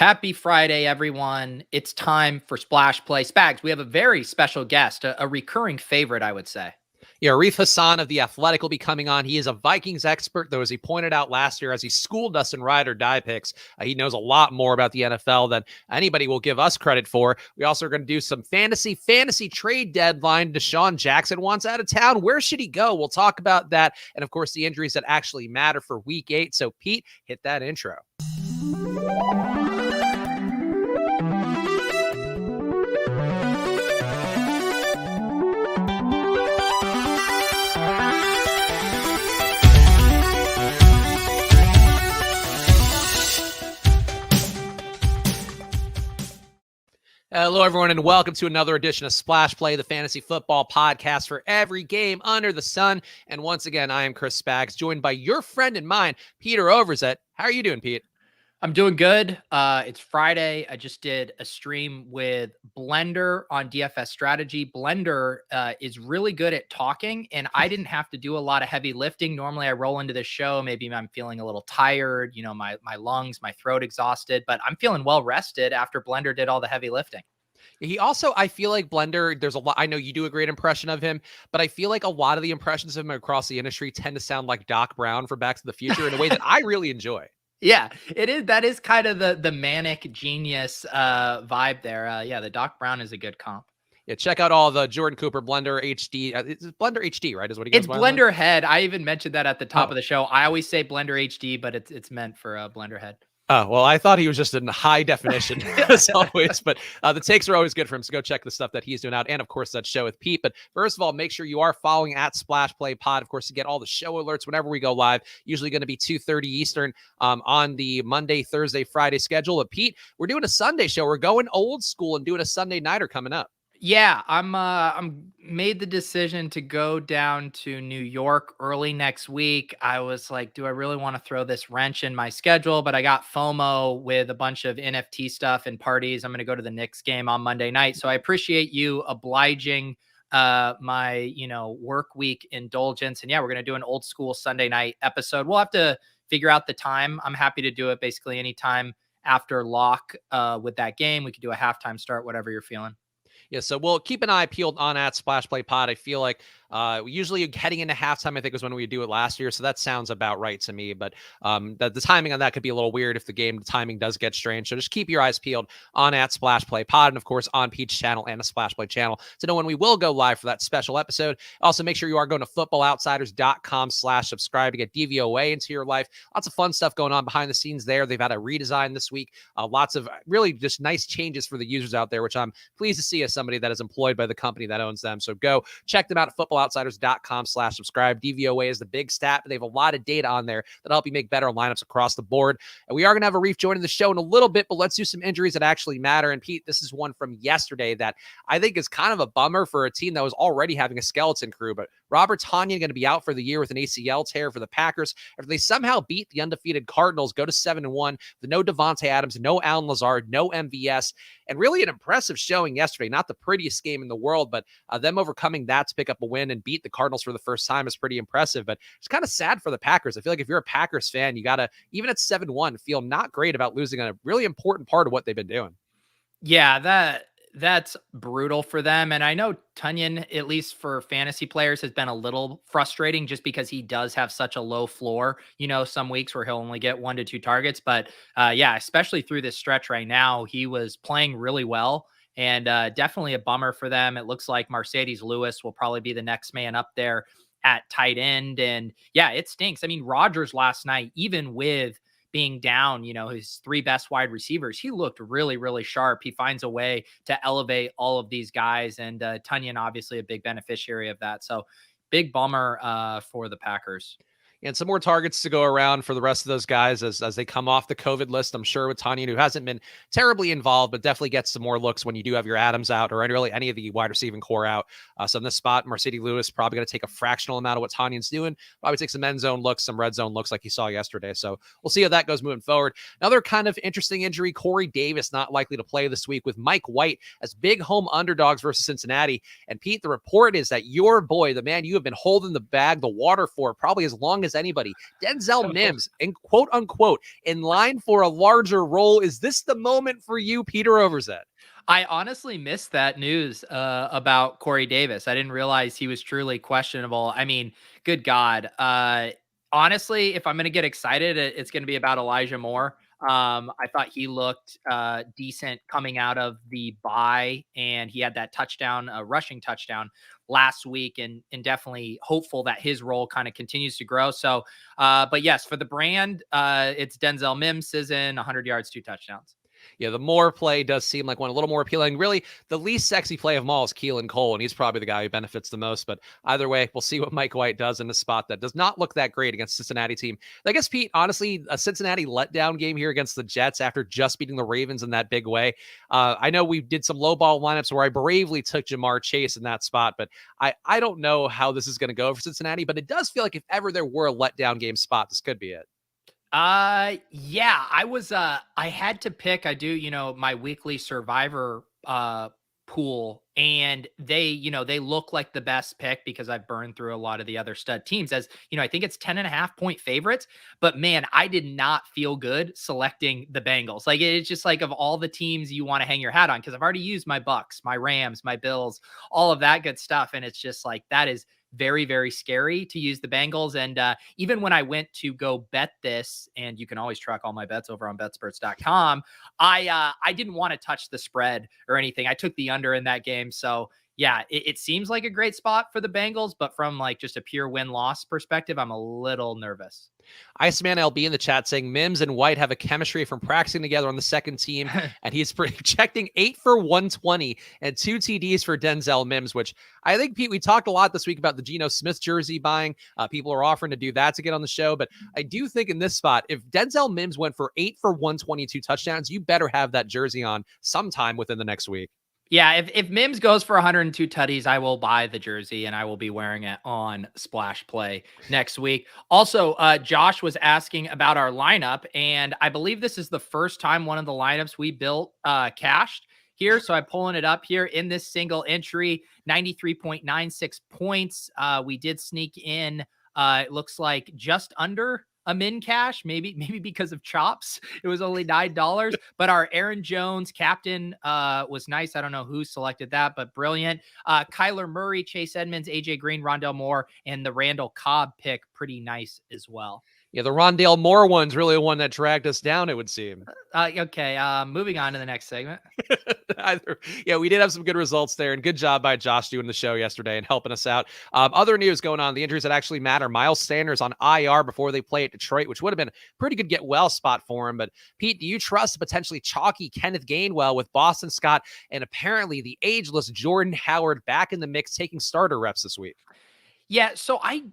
Happy Friday, everyone. It's time for Splash Play. Spags, we have a very special guest, a recurring favorite, I would say. Yeah, Arif Hasan of The Athletic will be coming on. He is a Vikings expert, though, as he pointed out last year, as he schooled us in ride or die picks. He knows a lot more about the NFL than anybody will give us credit for. We also are going to do some fantasy trade deadline. Deshaun Jackson wants out of town. Where should he go? We'll talk about that. And, of course, the injuries that actually matter for Week 8. So, Pete, hit that intro. Hello, everyone, and welcome to another edition of Splash Play, the fantasy football podcast for every game under the sun. And once again, I am Chris Spags, joined by your friend and mine, Peter Overzet. How are you doing, Pete? I'm doing good. It's Friday. I just did a stream with Blender on DFS Strategy. Blender is really good at talking, and I didn't have to do a lot of heavy lifting. Normally, I roll into this show. Maybe I'm feeling a little tired, my lungs, my throat exhausted, but I'm feeling well rested after Blender did all the heavy lifting. He also, I feel like Blender, there's a lot, I know you do a great impression of him, but I feel like a lot of the impressions of him across the industry tend to sound like Doc Brown from Back to the Future in a way that I really enjoy. Yeah, it is. That is kind of the manic genius vibe there. Yeah, the Doc Brown is a good comp. Yeah, check out all the Jordan Cooper Blender HD. It's Blender HD, right? Is what he goes by. It's Blender Head. I even mentioned that at the top of the show. I always say Blender HD, but it's meant for Blender Head. Oh, well, I thought he was just in high definition as always, but the takes are always good for him. So go check the stuff that he's doing out. And of course, that show with Pete. But first of all, make sure you are following at Splash Play Pod, of course, to get all the show alerts whenever we go live. Usually going to be 2:30 Eastern on the Monday, Thursday, Friday schedule. But Pete, we're doing a Sunday show. We're going old school and doing a Sunday nighter coming up. Yeah, I'm made the decision to go down to New York early next week. I was like, do I really want to throw this wrench in my schedule? But I got FOMO with a bunch of NFT stuff and parties. I'm going to go to the Knicks game on Monday night. So I appreciate you obliging my, work week indulgence. And yeah, we're going to do an old school Sunday night episode. We'll have to figure out the time. I'm happy to do it basically anytime after lock with that game. We could do a halftime start, whatever you're feeling. Yeah, so we'll keep an eye peeled on at Splash Play Pod. I feel like usually heading into halftime, I think, was when we do it last year. So that sounds about right to me. But the timing on that could be a little weird if the timing does get strange. So just keep your eyes peeled on at Splash Play Pod. And of course, on Pete's channel and the Splash Play channel to know when we will go live for that special episode. Also, make sure you are going to footballoutsiders.com/subscribe to get DVOA into your life. Lots of fun stuff going on behind the scenes there. They've had a redesign this week. Lots of really just nice changes for the users out there, which I'm pleased to see as somebody that is employed by the company that owns them. So go check them out at footballoutsiders.com/subscribe. DVOA is the big stat, but they have a lot of data on there that'll help you make better lineups across the board. And we are going to have Arif joining the show in a little bit, but let's do some injuries that actually matter. And Pete, this is one from yesterday that I think is kind of a bummer for a team that was already having a skeleton crew, but Robert Tonyan going to be out for the year with an ACL tear for the Packers. If they somehow beat the undefeated Cardinals, go to 7-1, with no Devontae Adams, no Allen Lazard, no MVS, and really an impressive showing yesterday. Not the prettiest game in the world, but them overcoming that to pick up a win and beat the Cardinals for the first time is pretty impressive. But it's kind of sad for the Packers. I feel like if you're a Packers fan, you got to, even at 7-1, feel not great about losing a really important part of what they've been doing. Yeah, that's brutal for them. And I know Tonyan, at least for fantasy players, has been a little frustrating just because he does have such a low floor, some weeks where he'll only get 1 to 2 targets. But yeah, especially through this stretch right now, he was playing really well and definitely a bummer for them. It looks like Mercedes Lewis will probably be the next man up there at tight end. And yeah, it stinks. I mean, Rodgers last night, even with being down, his 3 best wide receivers, he looked really, really sharp. He finds a way to elevate all of these guys. And Tonyan, obviously a big beneficiary of that. So big bummer for the Packers. And some more targets to go around for the rest of those guys as they come off the COVID list. I'm sure with Tonyan, who hasn't been terribly involved, but definitely gets some more looks when you do have your Adams out or really any of the wide receiving core out. So in this spot, Mercedes Lewis probably going to take a fractional amount of what Tanyan's doing. Probably take some end zone looks, some red zone looks like you saw yesterday. So we'll see how that goes moving forward. Another kind of interesting injury, Corey Davis not likely to play this week with Mike White as big home underdogs versus Cincinnati. And Pete, the report is that your boy, the man you have been holding the water for probably as long as as anybody. Denzel Mims, in quote unquote, in line for a larger role. Is this the moment for you, Peter Overzet? I honestly missed that news about Corey Davis. I didn't realize he was truly questionable. I mean, good God. Honestly, if I'm going to get excited, it's going to be about Elijah Moore. I thought he looked decent coming out of the bye, and he had that touchdown, a rushing touchdown last week, and definitely hopeful that his role kind of continues to grow. So, but yes, for the brand, it's Denzel Mims season, 100 yards, 2 touchdowns. Yeah, the Moore play does seem like one a little more appealing. Really, the least sexy play of them all is Keelan Cole, and he's probably the guy who benefits the most. But either way, we'll see what Mike White does in a spot that does not look that great against Cincinnati team. I guess, Pete, honestly, a Cincinnati letdown game here against the Jets after just beating the Ravens in that big way. I know we did some low ball lineups where I bravely took Jamar Chase in that spot, but I don't know how this is going to go for Cincinnati, but it does feel like if ever there were a letdown game spot, this could be it. Yeah, I had to pick. I do, my weekly survivor pool, and they look like the best pick because I've burned through a lot of the other stud teams. As I think it's 10.5-point favorites, but man, I did not feel good selecting the Bengals. Like, it's just like, of all the teams you want to hang your hat on, because I've already used my Bucks, my Rams, my Bills, all of that good stuff. And it's just like, that is very, very scary to use the Bengals. And even when I went to go bet this, and you can always track all my bets over on Betsperts.com, I didn't want to touch the spread or anything. I took the under in that game. So yeah, it seems like a great spot for the Bengals, but from like just a pure win-loss perspective, I'm a little nervous. Iceman LB in the chat saying Mims and White have a chemistry from practicing together on the second team, and he's projecting 8 for 120 and 2 TDs for Denzel Mims, which I think, Pete, we talked a lot this week about the Geno Smith jersey buying. People are offering to do that to get on the show, but I do think in this spot, if Denzel Mims went for 8 for 122 touchdowns, you better have that jersey on sometime within the next week. Yeah, if Mims goes for 102 tutties, I will buy the jersey and I will be wearing it on Splash Play next week. Also, Josh was asking about our lineup, and I believe this is the first time one of the lineups we built cashed here. So I'm pulling it up here in this single entry, 93.96 points. We did sneak in, it looks like just under a min cash, maybe because of chops. It was only $9, but our Aaron Jones captain was nice. I don't know who selected that, but brilliant. Kyler Murray, Chase Edmonds, AJ Green, Rondale Moore, and the Randall Cobb pick, pretty nice as well. Yeah, the Rondale Moore one's really the one that dragged us down, it would seem. Okay, moving on to the next segment. Yeah, we did have some good results there, and good job by Josh doing the show yesterday and helping us out. Other news going on, the injuries that actually matter. Miles Sanders on IR before they play at Detroit, which would have been a pretty good get well spot for him. But Pete, do you trust a potentially chalky Kenneth Gainwell with Boston Scott and apparently the ageless Jordan Howard back in the mix taking starter reps this week? Yeah, so I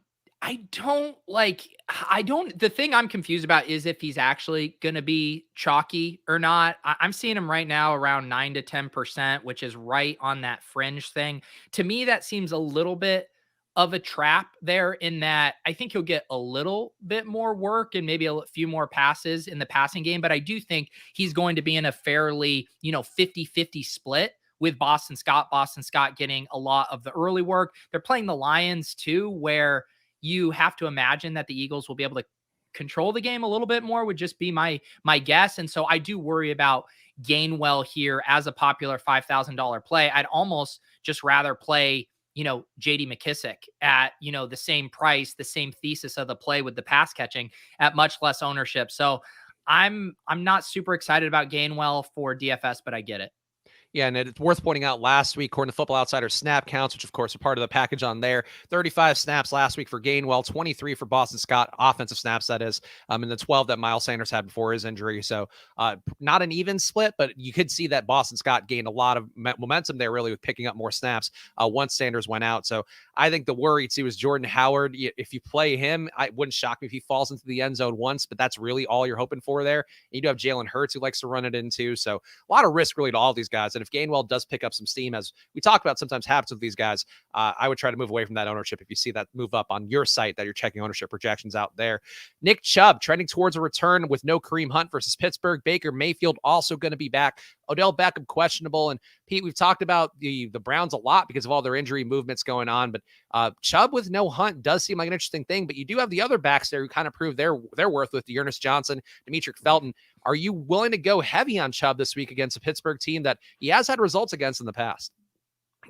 don't the thing I'm confused about is if he's actually going to be chalky or not. I'm seeing him right now around 9 to 10%, which is right on that fringe thing. To me, that seems a little bit of a trap there, in that I think he'll get a little bit more work and maybe a few more passes in the passing game. But I do think he's going to be in a fairly, 50-50 split with Boston Scott getting a lot of the early work. They're playing the Lions too, where you have to imagine that the Eagles will be able to control the game a little bit more, would just be my guess. And so I do worry about Gainwell here as a popular $5,000 play. I'd almost just rather play, JD McKissick at, the same price, the same thesis of the play with the pass catching at much less ownership. So I'm not super excited about Gainwell for DFS, but I get it. Yeah, and it's worth pointing out last week, according to Football Outsider snap counts, which of course are part of the package on there, 35 snaps last week for Gainwell, 23 for Boston Scott, offensive snaps that is, and the 12 that Miles Sanders had before his injury. So not an even split, but you could see that Boston Scott gained a lot of momentum there really with picking up more snaps once Sanders went out. So I think the worry too is Jordan Howard. If you play him, it wouldn't shock me if he falls into the end zone once, but that's really all you're hoping for there. And you do have Jalen Hurts who likes to run it into. So a lot of risk really to all these guys. And if Gainwell does pick up some steam, as we talk about sometimes happens with these guys, I would try to move away from that ownership if you see that move up on your site that you're checking ownership projections out there. Nick Chubb trending towards a return with no Kareem Hunt versus Pittsburgh. Baker Mayfield also going to be back. Odell Beckham questionable. And Pete, we've talked about the Browns a lot because of all their injury movements going on, but Chubb with no Hunt does seem like an interesting thing. But you do have the other backs there who kind of prove their worth with Ernest Johnson, Demetric Felton. Are you willing to go heavy on Chubb this week against a Pittsburgh team that he has had results against in the past?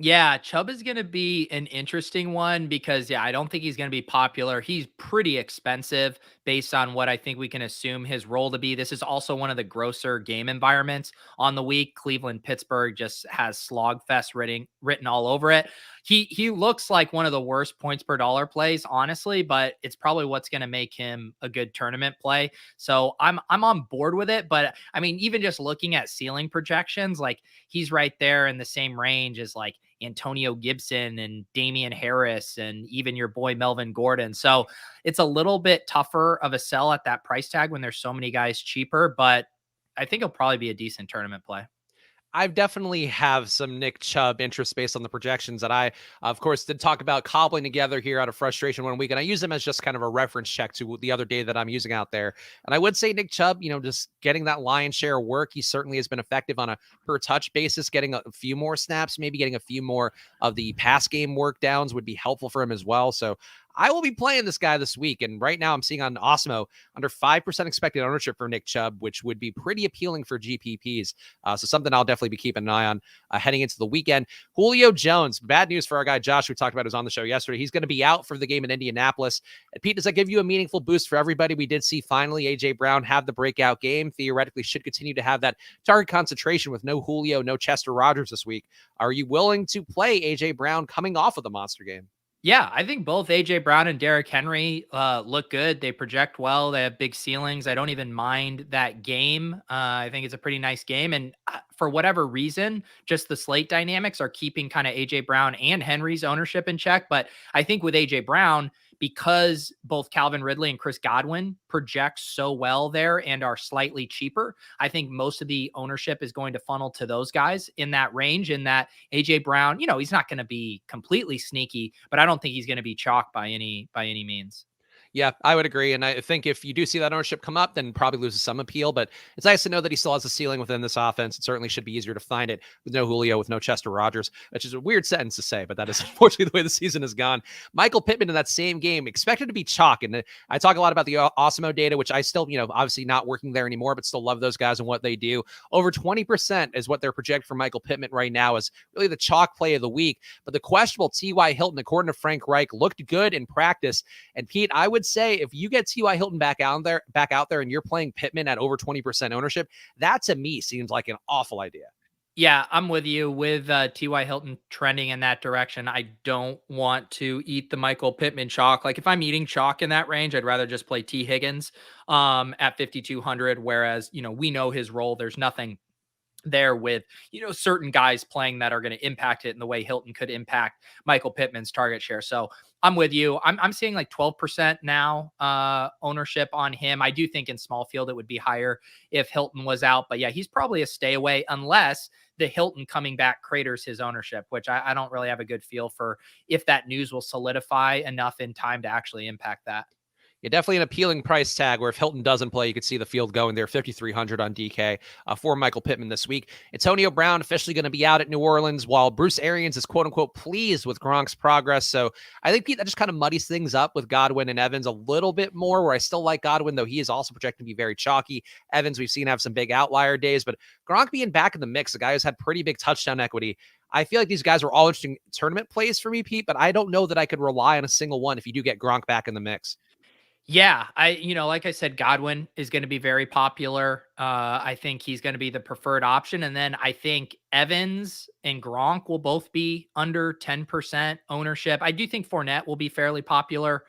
Yeah, Chubb is going to be an interesting one because, I don't think he's going to be popular. He's pretty expensive based on what I think we can assume his role to be. This is also one of the grosser game environments on the week. Cleveland, Pittsburgh just has slogfest written all over it. He looks like one of the worst points per dollar plays, honestly, but it's probably what's going to make him a good tournament play. So I'm on board with it. But I mean, even just looking at ceiling projections, like he's right there in the same range as like Antonio Gibson and Damian Harris and even your boy Melvin Gordon. So it's a little bit tougher of a sell at that price tag when there's so many guys cheaper, but I think it'll probably be a decent tournament play. I definitely have some Nick Chubb interest based on the projections that I, of course, did talk about cobbling together here out of frustration one week. And I use them as just kind of a reference check to the other day that I'm using out there. And I would say Nick Chubb, just getting that lion's share of work. He certainly has been effective on a per touch basis, getting a few more snaps, maybe getting a few more of the pass game work downs would be helpful for him as well. So I will be playing this guy this week. And right now I'm seeing on Osmo under 5% expected ownership for Nick Chubb, which would be pretty appealing for GPPs. So something I'll definitely be keeping an eye on heading into the weekend. Julio Jones, bad news for our guy Josh, who talked about, who's on the show yesterday. He's going to be out for the game in Indianapolis. And Pete, does that give you a meaningful boost for everybody? We did see finally AJ Brown have the breakout game. Theoretically should continue to have that target concentration with no Julio, no Chester Rogers this week. Are you willing to play AJ Brown coming off of the monster game? Yeah, I think both AJ Brown and Derrick Henry look good. They project well. They have big ceilings. I don't even mind that game. I think it's a pretty nice game. And for whatever reason, just the slate dynamics are keeping kind of AJ Brown and Henry's ownership in check. But I think with AJ Brown, because both Calvin Ridley and Chris Godwin project so well there and are slightly cheaper, I think most of the ownership is going to funnel to those guys in that range. In that AJ Brown, he's not going to be completely sneaky, but I don't think he's going to be chalk by any means. Yeah, I would agree. And I think if you do see that ownership come up, then probably loses some appeal. But it's nice to know that he still has a ceiling within this offense. It certainly should be easier to find it with no Julio, with no Chester Rogers, which is a weird sentence to say, but that is unfortunately the way the season has gone. Michael Pittman in that same game expected to be chalk. And I talk a lot about the Osmo data, which I still, obviously not working there anymore, but still love those guys and what they do. Over 20% is what they're projected for Michael Pittman right now, is really the chalk play of the week. But the questionable T.Y. Hilton, according to Frank Reich, looked good in practice. And Pete, I would say if you get T.Y. Hilton back out there and you're playing Pittman at over 20% ownership, that to me seems like an awful idea. Yeah, I'm with you with T.Y. Hilton trending in that direction. I don't want to eat the Michael Pittman chalk. Like if I'm eating chalk in that range, I'd rather just play T. Higgins at 5,200. Whereas, we know his role. There's nothing there with, certain guys playing that are going to impact it in the way Hilton could impact Michael Pittman's target share. So I'm with you. I'm seeing like 12% now ownership on him. I do think in small field it would be higher if Hilton was out, but yeah, he's probably a stay away unless the Hilton coming back craters his ownership, which I don't really have a good feel for if that news will solidify enough in time to actually impact that. Yeah, definitely an appealing price tag where if Hilton doesn't play, you could see the field going there, 5,300 on DK for Michael Pittman this week. Antonio Brown officially going to be out at New Orleans, while Bruce Arians is quote unquote pleased with Gronk's progress. So I think, Pete, that just kind of muddies things up with Godwin and Evans a little bit more, where I still like Godwin, though he is also projected to be very chalky. Evans, we've seen have some big outlier days, but Gronk being back in the mix, a guy who's had pretty big touchdown equity. I feel like these guys are all interesting tournament plays for me, Pete, but I don't know that I could rely on a single one if you do get Gronk back in the mix. Yeah, like I said, Godwin is going to be very popular. I think he's going to be the preferred option. And then I think Evans and Gronk will both be under 10% ownership. I do think Fournette will be fairly popular,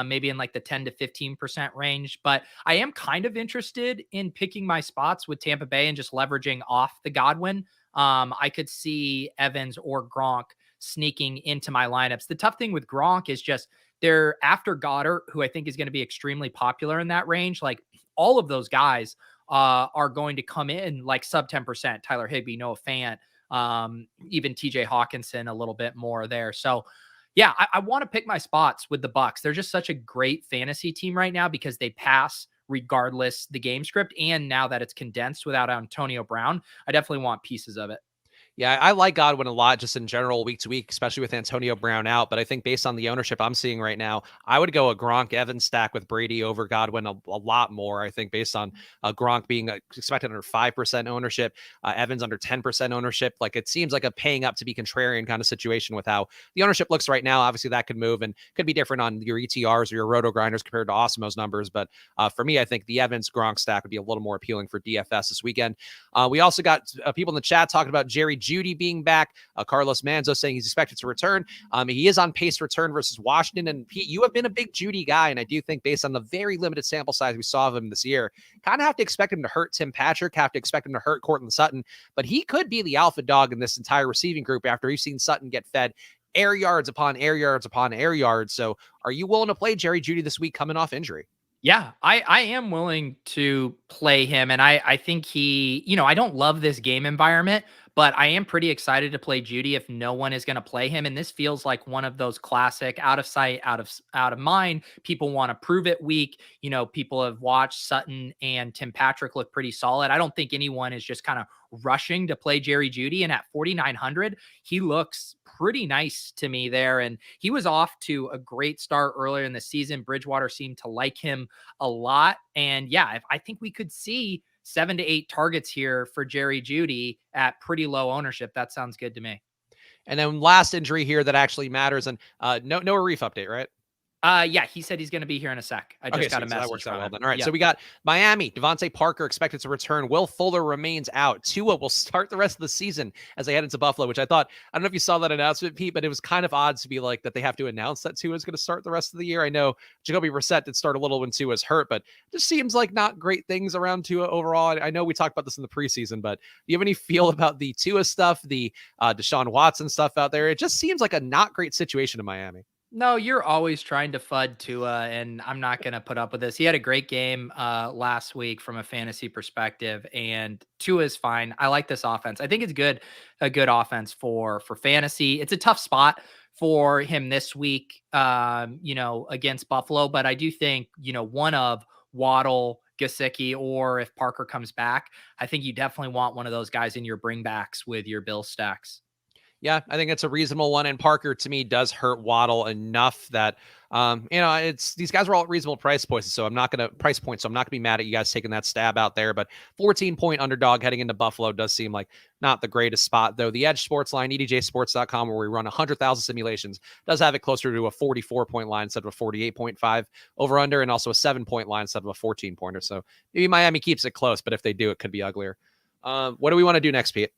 maybe in like the 10 to 15% range. But I am kind of interested in picking my spots with Tampa Bay and just leveraging off the Godwin. I could see Evans or Gronk sneaking into my lineups. The tough thing with Gronk is just they're after Goddard, who I think is going to be extremely popular in that range. Like all of those guys are going to come in like sub 10%. Tyler Higbee, Noah Fant, Even TJ Hawkinson a little bit more there. So yeah, I want to pick my spots with the Bucks. They're just such a great fantasy team right now because they pass regardless the game script. And now that it's condensed without Antonio Brown, I definitely want pieces of it. Yeah, I like Godwin a lot just in general week to week, especially with Antonio Brown out. But I think based on the ownership I'm seeing right now, I would go a Gronk Evans stack with Brady over Godwin a lot more. I think based on Gronk being expected under 5% ownership, Evans under 10% ownership. Like it seems like a paying up to be contrarian kind of situation with how the ownership looks right now. Obviously, that could move and could be different on your ETRs or your roto grinders compared to Osmo's numbers. But for me, I think the Evans Gronk stack would be a little more appealing for DFS this weekend. We also got people in the chat talking about Jerry Judy being back. Carlos Manzo saying he's expected to return. He is on pace to return versus Washington. And Pete, you have been a big Judy guy. And I do think based on the very limited sample size we saw of him this year, kind of have to expect him to hurt Tim Patrick, have to expect him to hurt Cortland Sutton. But he could be the alpha dog in this entire receiving group after we've seen Sutton get fed air yards upon air yards upon air yards. So are you willing to play Jerry Judy this week coming off injury? Yeah, I am willing to play him. And I think I don't love this game environment, but I am pretty excited to play Judy if no one is going to play him. And this feels like one of those classic out of sight, out of mind. People want to prove it week. People have watched Sutton and Tim Patrick look pretty solid. I don't think anyone is just kind of rushing to play Jerry Judy. And at 4,900, he looks pretty nice to me there. And he was off to a great start earlier in the season. Bridgewater seemed to like him a lot. And yeah, I think we could see 7 to 8 targets here for Jerry Judy at pretty low ownership. That sounds good to me. And then last injury here that actually matters. And no Arif update, right? Yeah, he said he's going to be here in a sec. I just got a message. That works out well then. All right, so we got Miami, Devontae Parker expected to return. Will Fuller remains out. Tua will start the rest of the season as they head into Buffalo, which I don't know if you saw that announcement, Pete, but it was kind of odd to be like that they have to announce that Tua is going to start the rest of the year. I know Jacoby Brissett did start a little when Tua was hurt, but it just seems like not great things around Tua overall. I know we talked about this in the preseason, but do you have any feel about the Tua stuff, the Deshaun Watson stuff out there? It just seems like a not great situation in Miami. No, you're always trying to FUD Tua, and I'm not going to put up with this. He had a great game last week from a fantasy perspective, and Tua is fine. I like this offense. I think it's a good offense for fantasy. It's a tough spot for him this week, against Buffalo, but I do think, one of Waddle, Gesicki, or if Parker comes back, I think you definitely want one of those guys in your bringbacks with your Bill stacks. Yeah, I think it's a reasonable one. And Parker, to me, does hurt Waddle enough that, it's these guys are all at reasonable price points. So I'm not going to be mad at you guys taking that stab out there. But 14-point underdog heading into Buffalo does seem like not the greatest spot, though. The Edge Sports line, edjsports.com, where we run 100,000 simulations, does have it closer to a 44-point line instead of a 48.5 over under, and also a 7-point line instead of a 14-pointer. So maybe Miami keeps it close, but if they do, it could be uglier. What do we want to do next, Pete?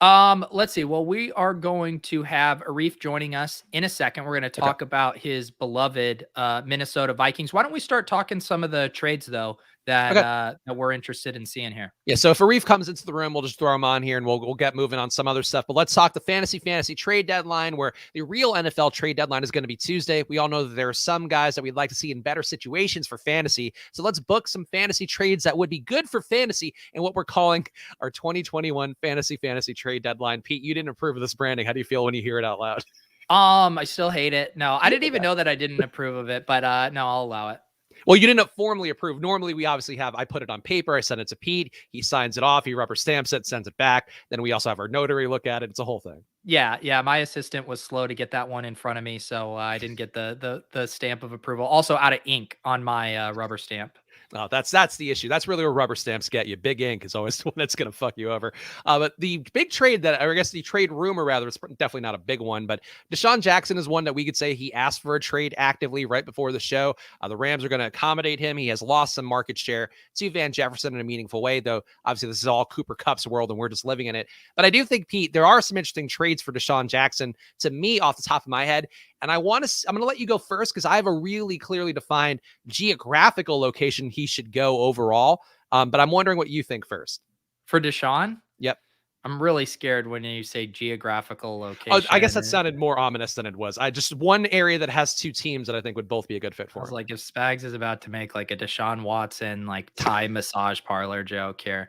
Let's see. Well, we are going to have Arif joining us in a second. We're going to talk about his beloved Minnesota Vikings. Why don't we start talking some of the trades, though, that we're interested in seeing here? Yeah, so if Arif comes into the room, we'll just throw him on here and we'll get moving on some other stuff. But let's talk the fantasy trade deadline, where the real NFL trade deadline is going to be Tuesday. We all know that there are some guys that we'd like to see in better situations for fantasy. So let's book some fantasy trades that would be good for fantasy and what we're calling our 2021 fantasy trade deadline. Pete, you didn't approve of this branding. How do you feel when you hear it out loud? I still hate it. No, I didn't even know that I didn't approve of it, but no, I'll allow it. Well, you didn't formally approve. Normally, we obviously I put it on paper. I send it to Pete. He signs it off. He rubber stamps it, sends it back. Then we also have our notary look at it. It's a whole thing. Yeah. My assistant was slow to get that one in front of me, so I didn't get the stamp of approval. Also out of ink on my rubber stamp. Oh, that's the issue. That's really where rubber stamps get you. Big ink is always the one that's going to fuck you over. But the big trade the trade rumor rather, it's definitely not a big one, but Deshaun Jackson is one that we could say he asked for a trade actively right before the show. The Rams are going to accommodate him. He has lost some market share to Van Jefferson in a meaningful way, though obviously this is all Cooper Kupp's world and we're just living in it. But I do think, Pete, there are some interesting trades for Deshaun Jackson to me off the top of my head. And I'm going to let you go first because I have a really clearly defined geographical location he should go overall. But I'm wondering what you think first. For Deshaun? Yep. I'm really scared when you say geographical location. Oh, I guess that sounded more ominous than it was. Just one area that has two teams that I think would both be a good fit for him. Like if Spags is about to make like a Deshaun Watson, like Thai massage parlor joke here.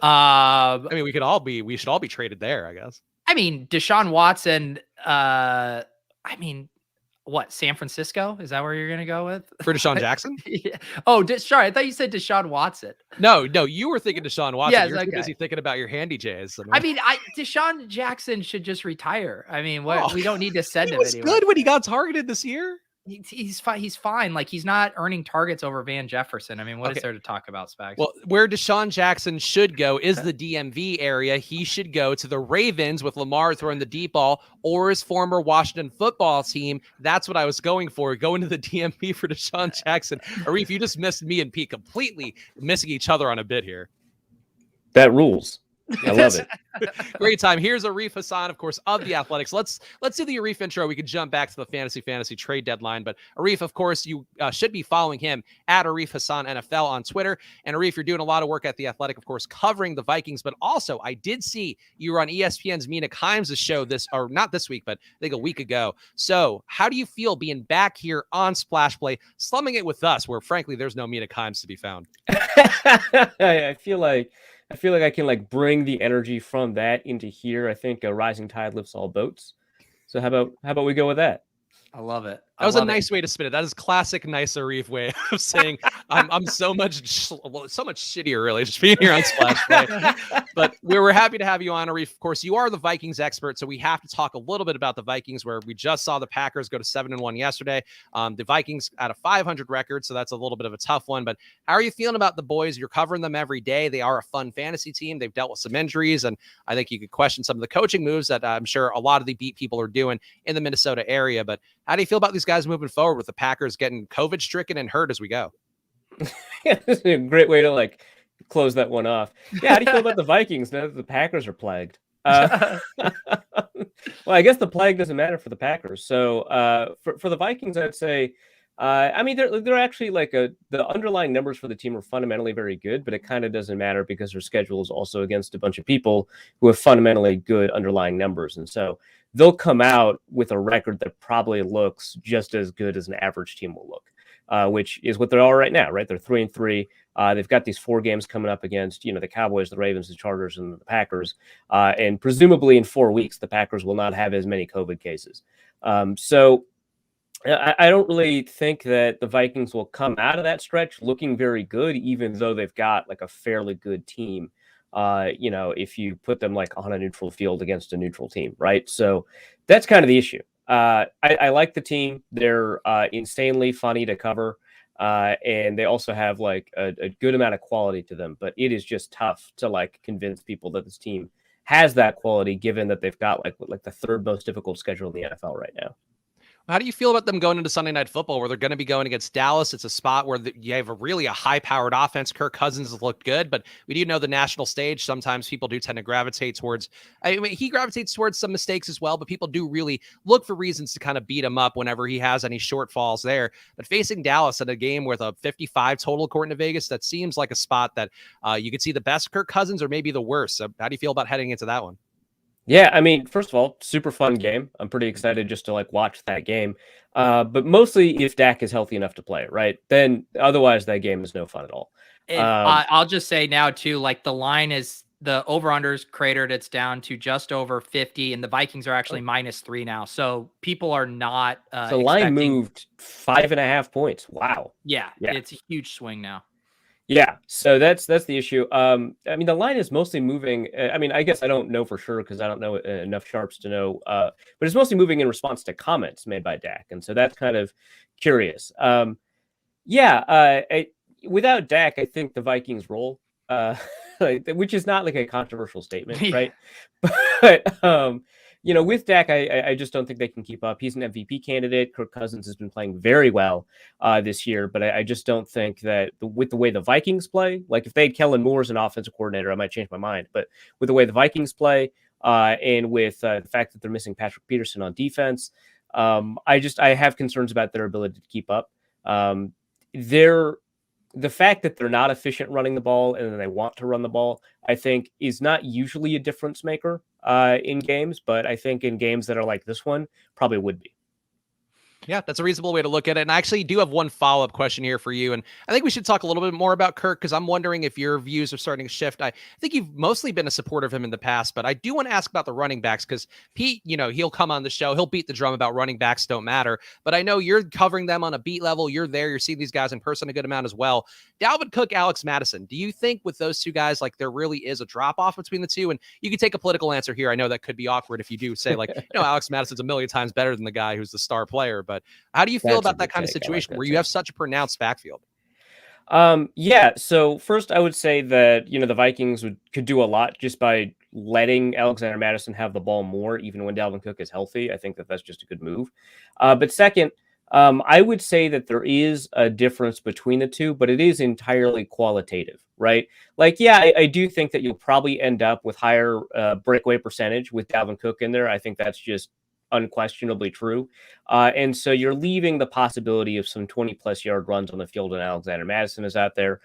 I mean, we should all be traded there, I guess. I mean, Deshaun Watson, I mean, what, San Francisco? Is that where you're going to go with? For Deshaun Jackson? Yeah. Oh, sorry. I thought you said Deshaun Watson. No, you were thinking Deshaun Watson. Yes, You're too okay. busy thinking about your handy Jays. I mean, Deshaun Jackson should just retire. I mean, we don't need to send him anywhere. He was good when he got targeted this year. He's fine. He's fine. Like, he's not earning targets over Van Jefferson. I mean, what is there to talk about, Spags? Well, where Deshaun Jackson should go is the DMV area. He should go to the Ravens with Lamar throwing the deep ball, or his former Washington football team. That's what I was going for. Going to the DMV for Deshaun Jackson. Arif, you just missed me and Pete completely missing each other on a bit here. That rules. I love it. Great time. Here's Arif Hasan, of course, of the Athletics. Let's do the Arif intro. We can jump back to the fantasy trade deadline. But Arif, of course, you should be following him at Arif Hasan NFL on Twitter. And Arif, you're doing a lot of work at the Athletic, of course, covering the Vikings. But also, I did see you were on ESPN's Mina Kimes' show not this week, but I think a week ago. So how do you feel being back here on Splash Play, slumming it with us, where frankly there's no Mina Kimes to be found? I feel like I can like bring the energy from that into here. I think a rising tide lifts all boats. So how about we go with that? I love it. That was a nice way to spin it. That is classic, nice Arif way of saying I'm so much shittier, really, just being here on Splash Play. But we were happy to have you on, Arif. Of course, you are the Vikings expert, so we have to talk a little bit about the Vikings, where we just saw the Packers go to 7-1 yesterday. The Vikings at a 500 record, so that's a little bit of a tough one. But how are you feeling about the boys? You're covering them every day. They are a fun fantasy team. They've dealt with some injuries, and I think you could question some of the coaching moves that I'm sure a lot of the beat people are doing in the Minnesota area. But how do you feel about these guys moving forward with the Packers getting COVID stricken and hurt as we go? Yeah, this is a great way to like close that one off. Yeah, how do you feel about the Vikings now that the Packers are plagued? Well, I guess the plague doesn't matter for the Packers. So for the Vikings, I'd say, I mean, they're actually like the underlying numbers for the team are fundamentally very good, but it kind of doesn't matter because their schedule is also against a bunch of people who have fundamentally good underlying numbers. And so they'll come out with a record that probably looks just as good as an average team will look, which is what they are right now, right? They're 3-3. They've got these 4 games coming up against, the Cowboys, the Ravens, the Chargers, and the Packers. And presumably in 4 weeks, the Packers will not have as many COVID cases. So I don't really think that the Vikings will come out of that stretch looking very good, even though they've got like a fairly good team. If you put them like on a neutral field against a neutral team, right? So that's kind of the issue. I like the team. They're insanely funny to cover. And they also have like a good amount of quality to them, but it is just tough to like convince people that this team has that quality, given that they've got like the 3rd most difficult schedule in the NFL right now. How do you feel about them going into Sunday Night Football, where they're going to be going against Dallas? It's a spot where you have a high-powered offense. Kirk Cousins has looked good, but we do know the national stage. Sometimes people do tend to gravitate towards. I mean, he gravitates towards some mistakes as well, but people do really look for reasons to kind of beat him up whenever he has any shortfalls there. But facing Dallas in a game with a 55 total, according to Vegas, that seems like a spot that you could see the best Kirk Cousins or maybe the worst. So how do you feel about heading into that one? Yeah, I mean, first of all, super fun game. I'm pretty excited just to like watch that game. But mostly if Dak is healthy enough to play, right? Then otherwise that game is no fun at all. And I'll just say now too, like the line is the over-under's cratered. It's down to just over 50, and the Vikings are actually -3 now. So people are not the line moved 5.5 points. Wow. Yeah, it's a huge swing now. Yeah, so that's the issue. I mean, the line is mostly moving. I mean, I guess I don't know for sure because I don't know enough sharps to know. But it's mostly moving in response to comments made by Dak, and so that's kind of curious. Without Dak, I think the Vikings roll, which is not like a controversial statement, right? But with Dak, I just don't think they can keep up. He's an MVP candidate. Kirk Cousins has been playing very well this year, but I just don't think that with the way the Vikings play, like if they had Kellen Moore as an offensive coordinator, I might change my mind. But with the way the Vikings play and with the fact that they're missing Patrick Peterson on defense, I have concerns about their ability to keep up. The fact that they're not efficient running the ball and then they want to run the ball, I think is not usually a difference maker in games, but I think in games that are like this one, probably would be. Yeah, that's a reasonable way to look at it. And I actually do have one follow-up question here for you. And I think we should talk a little bit more about Kirk, because I'm wondering if your views are starting to shift. I think you've mostly been a supporter of him in the past, but I do want to ask about the running backs, because Pete, he'll come on the show, he'll beat the drum about running backs don't matter. But I know you're covering them on a beat level. You're there. You're seeing these guys in person a good amount as well. Dalvin Cook, Alex Madison. Do you think with those two guys, like there really is a drop-off between the two? And you can take a political answer here. I know that could be awkward if you do say like, Alex Madison's a million times better than the guy who's the star player. But how do you feel about that kind of situation where you have such a pronounced backfield? Yeah. So first, I would say that the Vikings could do a lot just by letting Alexander Madison have the ball more, even when Dalvin Cook is healthy. I think that that's just a good move. But second, I would say that there is a difference between the two, but it is entirely qualitative, right? Like, yeah, I do think that you'll probably end up with higher breakaway percentage with Dalvin Cook in there. I think that's just unquestionably true. And so you're leaving the possibility of some 20-plus yard runs on the field when Alexander Madison is out there.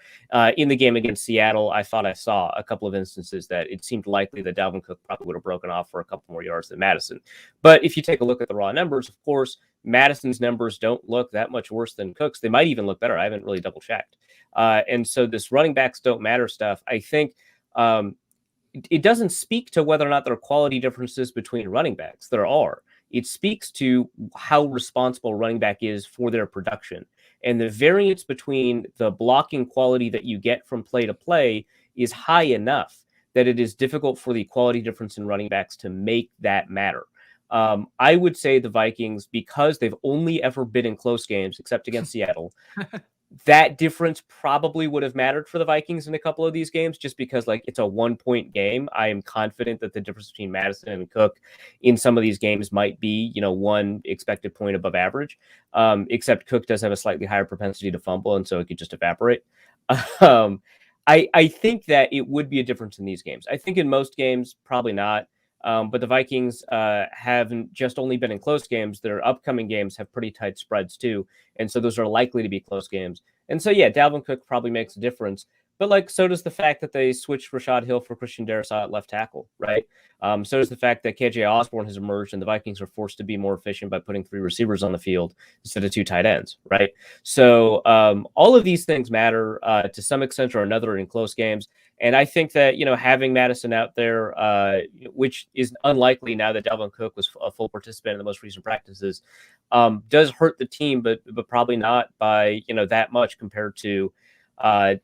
In the game against Seattle, I thought I saw a couple of instances that it seemed likely that Dalvin Cook probably would have broken off for a couple more yards than Madison. But if you take a look at the raw numbers, of course, Madison's numbers don't look that much worse than Cook's. They might even look better. I haven't really double-checked. And so this running backs don't matter stuff, I think it doesn't speak to whether or not there are quality differences between running backs. There are. It speaks to how responsible running back is for their production. And the variance between the blocking quality that you get from play to play is high enough that it is difficult for the quality difference in running backs to make that matter. I would say the Vikings, because they've only ever been in close games, except against Seattle, that difference probably would have mattered for the Vikings in a couple of these games, just because like it's a 1-point game. I am confident that the difference between Madison and Cook in some of these games might be, one expected point above average. Except Cook does have a slightly higher propensity to fumble, and so it could just evaporate. I think that it would be a difference in these games. I think in most games, probably not. But the Vikings haven't just only been in close games. Their upcoming games have pretty tight spreads too. And so those are likely to be close games. And so, yeah, Dalvin Cook probably makes a difference. But so does the fact that they switched Rashad Hill for Christian Darrisaw at left tackle, right? So does the fact that KJ Osborne has emerged and the Vikings are forced to be more efficient by putting 3 receivers on the field instead of 2 tight ends, right? So all of these things matter to some extent or another in close games. And I think that, having Madison out there, which is unlikely now that Dalvin Cook was a full participant in the most recent practices, does hurt the team, but probably not by, that much compared to,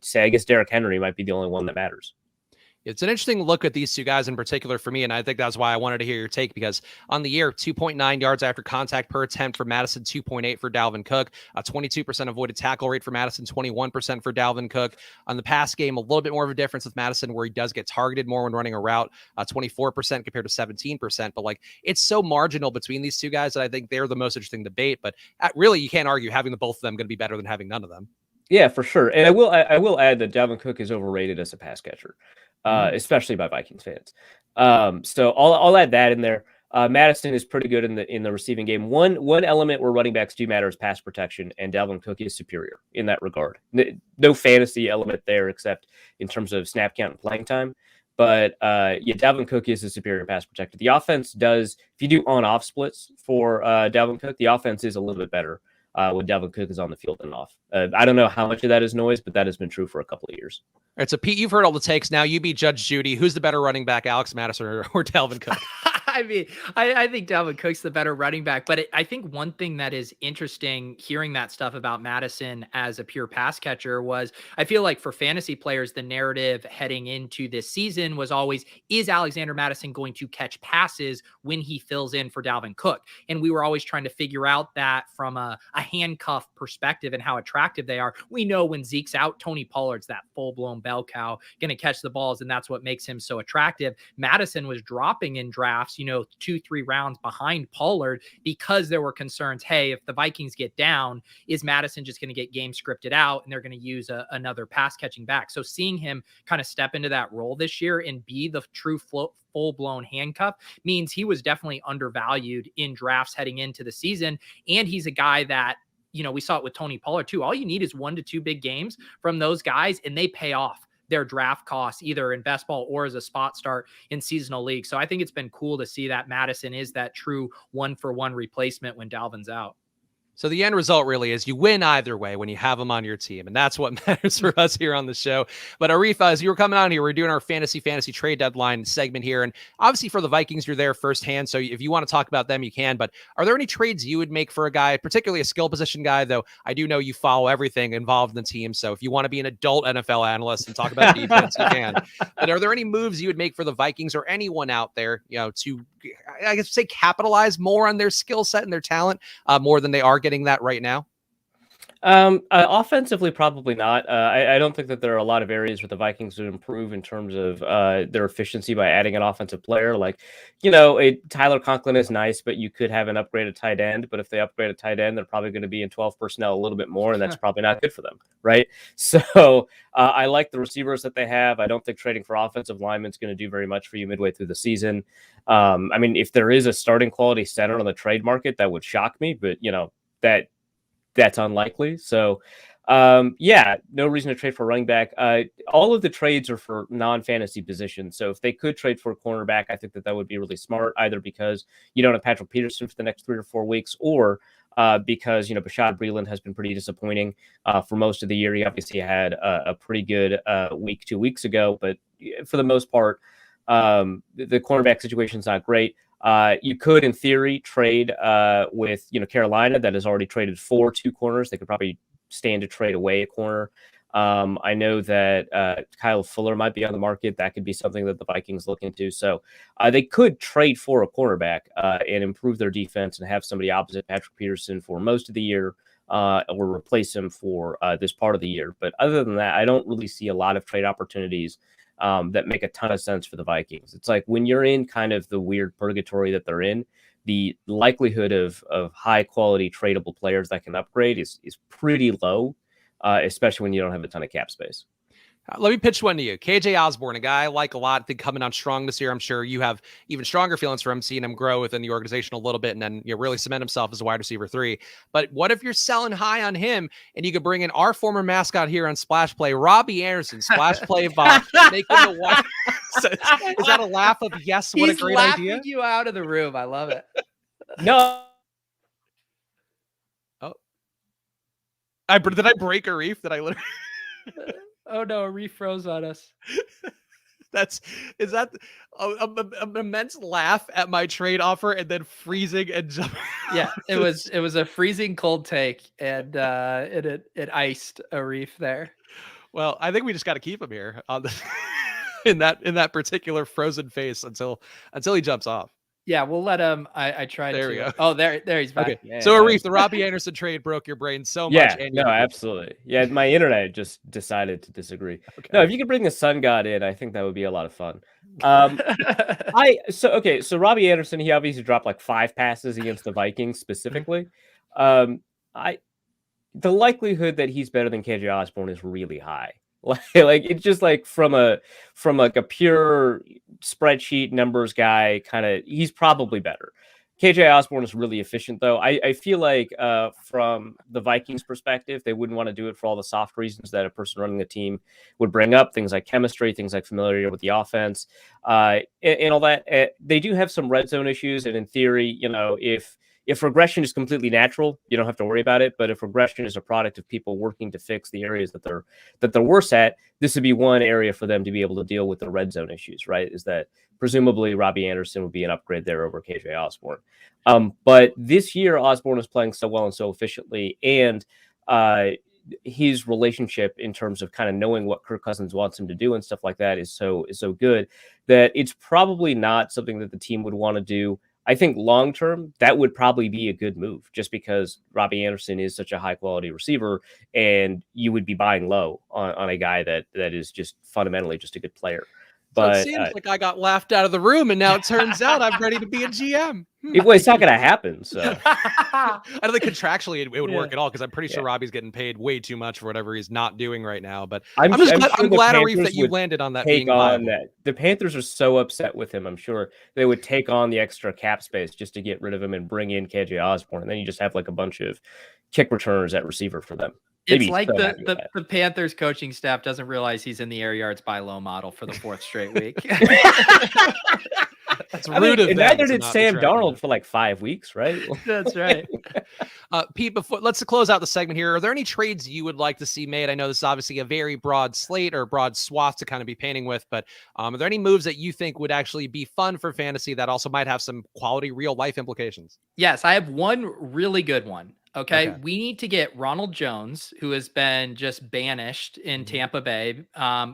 say, I guess Derrick Henry might be the only one that matters. It's an interesting look at these two guys in particular for me, and I think that's why I wanted to hear your take, because on the year, 2.9 yards after contact per attempt for Madison, 2.8 for Dalvin Cook, a 22% avoided tackle rate for Madison, 21% for Dalvin Cook. On the pass game, a little bit more of a difference with Madison, where he does get targeted more when running a route, 24% compared to 17%. But it's so marginal between these two guys that I think they're the most interesting debate. But really, you can't argue having the both of them going to be better than having none of them. Yeah, for sure. And I will add that Dalvin Cook is overrated as a pass catcher. Especially by Vikings fans. So I'll add that in there. Madison is pretty good in the receiving game. One element where running backs do matter is pass protection, and Dalvin Cook is superior in that regard. No fantasy element there, except in terms of snap count and playing time. But Dalvin Cook is a superior pass protector. The offense does, if you do on-off splits for Dalvin Cook, the offense is a little bit better when Dalvin Cook is on the field and off. I don't know how much of that is noise, but that has been true for a couple of years. All right, so Pete, you've heard all the takes. Now you be Judge Judy. Who's the better running back, Alex Madison or Dalvin Cook? I mean, I think Dalvin Cook's the better running back, but I think one thing that is interesting hearing that stuff about Madison as a pure pass catcher was, I feel like for fantasy players, the narrative heading into this season was always, is Alexander Madison going to catch passes when he fills in for Dalvin Cook? And we were always trying to figure out that from a handcuff perspective and how attractive they are. We know when Zeke's out, Tony Pollard's that full-blown bell cow, going to catch the balls, and that's what makes him so attractive. Madison was dropping in drafts, 2-3 rounds behind Pollard because there were concerns. Hey, if the Vikings get down, is Madison just going to get game scripted out and they're going to use another pass catching back? So seeing him kind of step into that role this year and be the true full-blown handcuff means he was definitely undervalued in drafts heading into the season. And he's a guy that, we saw it with Tony Pollard too. All you need is 1 to 2 big games from those guys and they pay off their draft costs either in best ball or as a spot start in seasonal league. So I think it's been cool to see that Madison is that true 1-for-1 replacement when Dalvin's out. So the end result really is you win either way when you have them on your team. And that's what matters for us here on the show. But Arif, as you were coming on here, we're doing our fantasy trade deadline segment here. And obviously for the Vikings, you're there firsthand. So if you want to talk about them, you can. But are there any trades you would make for a guy, particularly a skill position guy, though I do know you follow everything involved in the team. So if you want to be an adult NFL analyst and talk about defense, you can. But are there any moves you would make for the Vikings or anyone out there, to, I guess, say capitalize more on their skill set and their talent more than they are getting that right now? Offensively, probably not. I don't think that there are a lot of areas where the Vikings would improve in terms of their efficiency by adding an offensive player. Like, Tyler Conklin is nice, but you could have an upgraded tight end. But if they upgrade a tight end, they're probably going to be in 12 personnel a little bit more, and that's probably not good for them, right? So I like the receivers that they have. I don't think trading for offensive linemen is going to do very much for you midway through the season. I mean, if there is a starting quality center on the trade market, that would shock me, but that's unlikely. So, no reason to trade for running back. All of the trades are for non-fantasy positions. So if they could trade for a cornerback, I think that would be really smart, either because you don't have Patrick Peterson for the next 3 or 4 weeks, or because, Bashaud Breeland has been pretty disappointing for most of the year. He obviously had a pretty good week 2 weeks ago, but for the most part, the cornerback situation is not great. You could, in theory, trade with Carolina, that has already traded for 2 corners. They could probably stand to trade away a corner. I know that Kyle Fuller might be on the market. That could be something that the Vikings look into. So they could trade for a cornerback and improve their defense and have somebody opposite Patrick Peterson for most of the year, or replace him for this part of the year. But other than that, I don't really see a lot of trade opportunities that make a ton of sense for the Vikings. It's like when you're in kind of the weird purgatory that they're in, the likelihood of high quality tradable players that can upgrade is pretty low, especially when you don't have a ton of cap space. Let me pitch one to you. KJ Osborne, a guy I like a lot, I think coming on strong this year. I'm sure you have even stronger feelings for him, seeing him grow within the organization a little bit and then really cement himself as a wide receiver 3. But what if you're selling high on him and you could bring in our former mascot here on Splash Play, Robbie Anderson, Splash Play Bob, make him the wide. Is that a laugh of yes? What a great idea! He's laughing you out of the room. I love it. No. Oh, did I break a reef? Did I literally? Oh no, a reef froze on us. Is that an immense laugh at my trade offer and then freezing and jumping? Yeah, it was a freezing cold take, and it iced a reef there. Well, I think we just got to keep him here on the in that particular frozen face until he jumps off. Yeah, we'll let him. I tried there to. We go. Oh, there he's back. Okay. Yeah, so Arif, the Robbie Anderson trade broke your brain so much. Yeah, no, absolutely. Yeah, my internet just decided to disagree. Okay. No, if you could bring the Sun God in, I think that would be a lot of fun. So Robbie Anderson, he obviously dropped like 5 passes against the Vikings specifically. The likelihood that he's better than KJ Osborne is really high. Like it's just like from a pure spreadsheet numbers guy kind of, he's probably better. KJ Osborne is really efficient though. I feel like from the Vikings perspective, they wouldn't want to do it for all the soft reasons that a person running the team would bring up, things like chemistry, things like familiarity with the offense, and all that. They do have some red zone issues, and in theory, if regression is completely natural, you don't have to worry about it. But if regression is a product of people working to fix the areas that they're worse at, this would be one area for them to be able to deal with the red zone issues, right? Is that presumably Robbie Anderson would be an upgrade there over KJ Osborne. But this year, Osborne is playing so well and so efficiently, and his relationship in terms of kind of knowing what Kirk Cousins wants him to do and stuff like that is so good that it's probably not something that the team would want to do. I think long term, that would probably be a good move just because Robbie Anderson is such a high quality receiver and you would be buying low on a guy that is just fundamentally just a good player. But so it seems like I got laughed out of the room and now it turns out I'm ready to be a GM. It's not going to happen. So I don't think contractually it would work at all because I'm pretty sure Robbie's getting paid way too much for whatever he's not doing right now. But I'm glad, Arif, that you landed on that. The Panthers are so upset with him. I'm sure they would take on the extra cap space just to get rid of him and bring in KJ Osborne. And then you just have like a bunch of kick returners at receiver for them. It's like the Panthers coaching staff doesn't realize he's in the air yards buy low model for the 4th straight week. That's I rude mean, of and them neither to did not Sam be tracking Darnold that. for like 5 weeks, right? That's right. Pete, before let's close out the segment here. Are there any trades you would like to see made? I know this is obviously a very broad slate or broad swath to kind of be painting with, but are there any moves that you think would actually be fun for fantasy that also might have some quality real life implications? Yes, I have one really good one. Okay. Okay. We need to get Ronald Jones, who has been just banished in Mhm. Tampa Bay.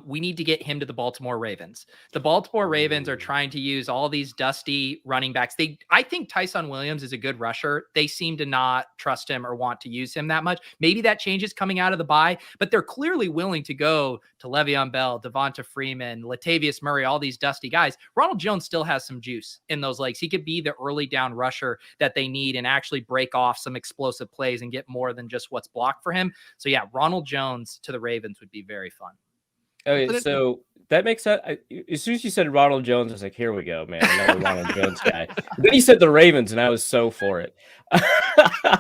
We need to get him to the Baltimore Ravens. The Baltimore Ravens are Ooh. trying to use all these dusty running backs. I think Tyson Williams is a good rusher. They seem to not trust him or want to use him that much. Maybe that changes coming out of the bye, but they're clearly willing to go to Le'Veon Bell, Devonta Freeman, Latavius Murray, all these dusty guys. Ronald Jones still has some juice in those legs. He could be the early down rusher that they need and actually break off some explosive plays and get more than just what's blocked for him. So yeah, Ronald Jones to the Ravens would be very fun. Okay, so that makes sense. As soon as you said Ronald Jones, I was like, here we go, man, another Ronald Jones guy. Then he said the Ravens, and I was so for it.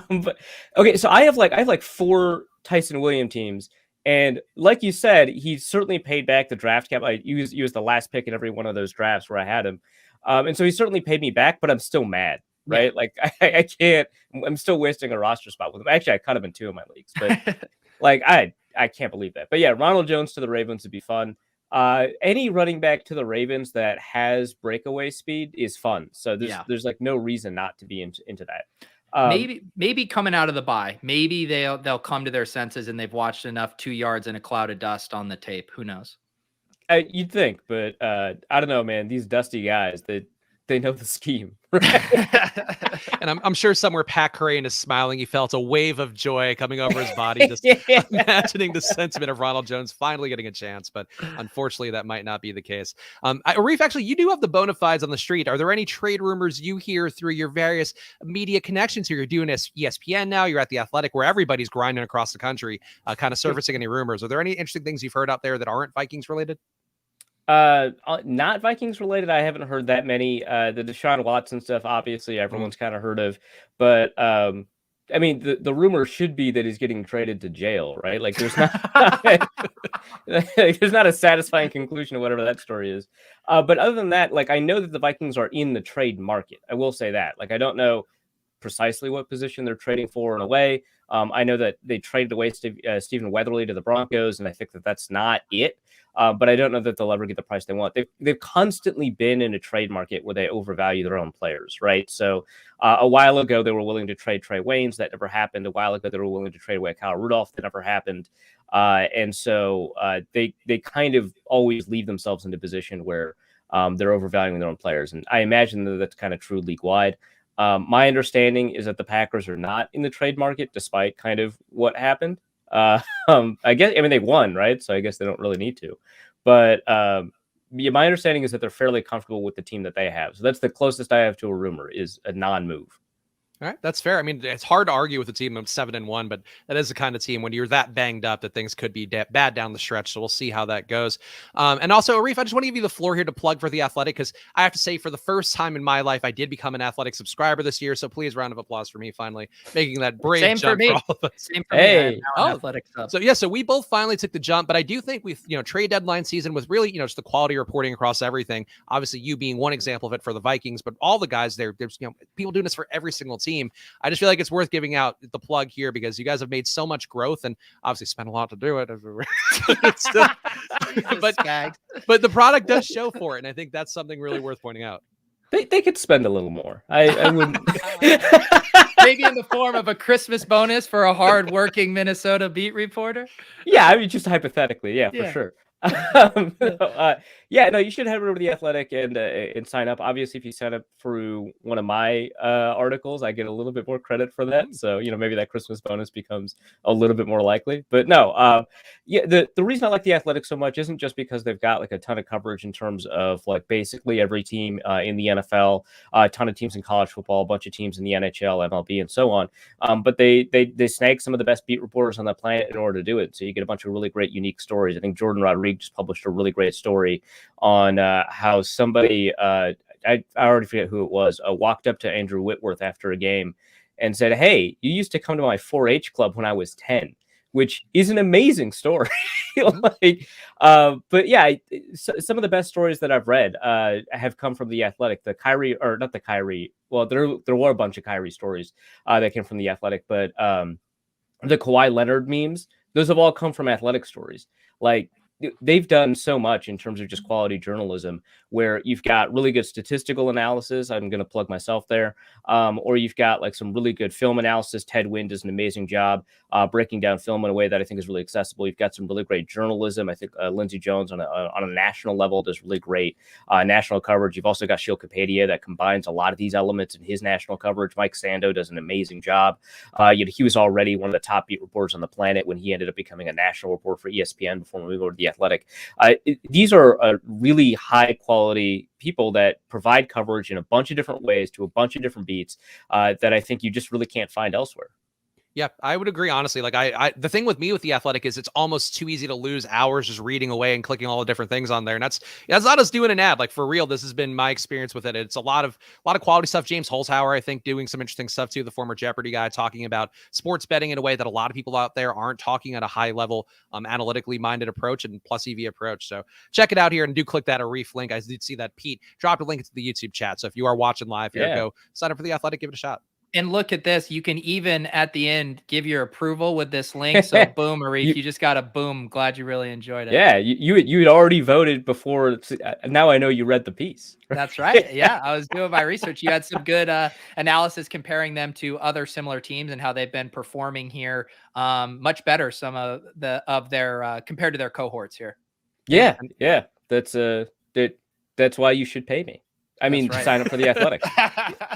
But okay, so I have like 4 Tyson Williams teams, and like you said, he certainly paid back the draft cap. He was the last pick in every one of those drafts where I had him, and so he certainly paid me back. But I'm still mad, right? Yeah. Like I can't. I'm still wasting a roster spot with him. Actually, I cut him in 2 of my leagues, but like I can't believe that. But yeah, Ronald Jones to the Ravens would be fun. Any running back to the Ravens that has breakaway speed is fun. So there's like no reason not to be into that. Maybe coming out of the bye, maybe they'll come to their senses and they've watched enough 2 yards in a cloud of dust on the tape. Who knows? You'd think, but I don't know, man. These dusty guys, they know the scheme. Right? And I'm sure somewhere Pat Crane is smiling. He felt a wave of joy coming over his body, just imagining the sentiment of Ronald Jones finally getting a chance. But unfortunately, that might not be the case. Arif, actually, you do have the bona fides on the street. Are there any trade rumors you hear through your various media connections here? You're doing ESPN now. You're at The Athletic, where everybody's grinding across the country, kind of surfacing any rumors. Are there any interesting things you've heard out there that aren't Vikings related? Not Vikings related. I haven't heard that many. The Deshaun Watson stuff, obviously, everyone's kind of heard of, but I mean, the rumor should be that he's getting traded to jail, right? Like, there's not there's not a satisfying conclusion to whatever that story is. But other than that, like, I know that the Vikings are in the trade market. I will say that. Like, I don't know precisely what position they're trading for in a way. I know that they traded away Stephen Weatherly to the Broncos, and I think that that's not it. But I don't know that they'll ever get the price they want. They've constantly been in a trade market where they overvalue their own players, right? So a while ago, they were willing to trade Trey Waynes. That never happened. A while ago, they were willing to trade away Kyle Rudolph. That never happened. And so they kind of always leave themselves in a position where they're overvaluing their own players. And I imagine that that's kind of true league-wide. My understanding is that the Packers are not in the trade market, despite kind of what happened. I guess, I mean, they won, right? So I guess they don't really need to. But yeah, my understanding is that they're fairly comfortable with the team that they have. So that's the closest I have to a rumor, is a non-move. All right, that's fair. I mean, it's hard to argue with a team of 7-1, but that is the kind of team when you're that banged up that things could be bad down the stretch. So we'll see how that goes. And also, Arif, I just want to give you the floor here to plug for The Athletic, because I have to say, for the first time in my life, I did become an Athletic subscriber this year. So please, round of applause for me finally making that brave Same jump for me. for all of us. Same for Hey. me. I'm now an Athletic sub. So yeah, so we both finally took the jump, but I do think we've, trade deadline season with really, just the quality reporting across everything. Obviously, you being one example of it for the Vikings, but all the guys there's people doing this for every single team. I just feel like it's worth giving out the plug here because you guys have made so much growth and obviously spent a lot to do it. Still, but the product does show for it, and I think that's something really worth pointing out. They could spend a little more. I wouldn't. Maybe in the form of a Christmas bonus for a hardworking Minnesota beat reporter. Yeah, I mean, just hypothetically, yeah, for sure. No, you should head over to The Athletic and sign up. Obviously, if you sign up through one of my articles, I get a little bit more credit for that. So, maybe that Christmas bonus becomes a little bit more likely. But no, the reason I like The Athletic so much isn't just because they've got like a ton of coverage in terms of like basically every team in the NFL, a ton of teams in college football, a bunch of teams in the NHL, MLB, and so on. But they snag some of the best beat reporters on the planet in order to do it. So you get a bunch of really great, unique stories. I think Jordan Rodriguez just published a really great story on how somebody, I already forget who it was, walked up to Andrew Whitworth after a game and said, "Hey, you used to come to my 4-H club when I was 10. which is an amazing story. Like, but yeah, some of the best stories that I've read have come from The Athletic. The Kyrie, or not the Kyrie. Well, there were a bunch of Kyrie stories that came from The Athletic, but the Kawhi Leonard memes, those have all come from Athletic stories. Like, they've done so much in terms of just quality journalism, where you've got really good statistical analysis. I'm going to plug myself there. Or you've got like some really good film analysis. Ted Wynn does an amazing job breaking down film in a way that I think is really accessible. You've got some really great journalism. I think Lindsey Jones on a national level does really great national coverage. You've also got Sheil Kapadia that combines a lot of these elements in his national coverage. Mike Sando does an amazing job. He was already one of the top beat reporters on the planet when he ended up becoming a national reporter for ESPN before moving over to The Athletic. These are really high quality people that provide coverage in a bunch of different ways to a bunch of different beats that I think you just really can't find elsewhere. Yeah, I would agree, honestly. Like, I the thing with me with The Athletic is it's almost too easy to lose hours just reading away and clicking all the different things on there. And that's not us doing an ad. Like, for real, this has been my experience with it. It's a lot of quality stuff. James Holzhauer, I think, doing some interesting stuff too. The former Jeopardy guy, talking about sports betting in a way that a lot of people out there aren't talking at a high level, analytically minded approach and plus EV approach. So check it out here and do click that Arif link. I did see that Pete dropped a link into the YouTube chat. So if you are watching live here, go sign up for The Athletic, give it a shot. And look at this. You can even at the end give your approval with this link. So boom, Arif, you just got a boom. Glad you really enjoyed it. Yeah, you had already voted before. Now I know you read the piece. That's right. Yeah, I was doing my research. You had some good analysis comparing them to other similar teams and how they've been performing here. Much better. Some of their compared to their cohorts here. Yeah. That's why you should pay me. I mean, sign up for The Athletic.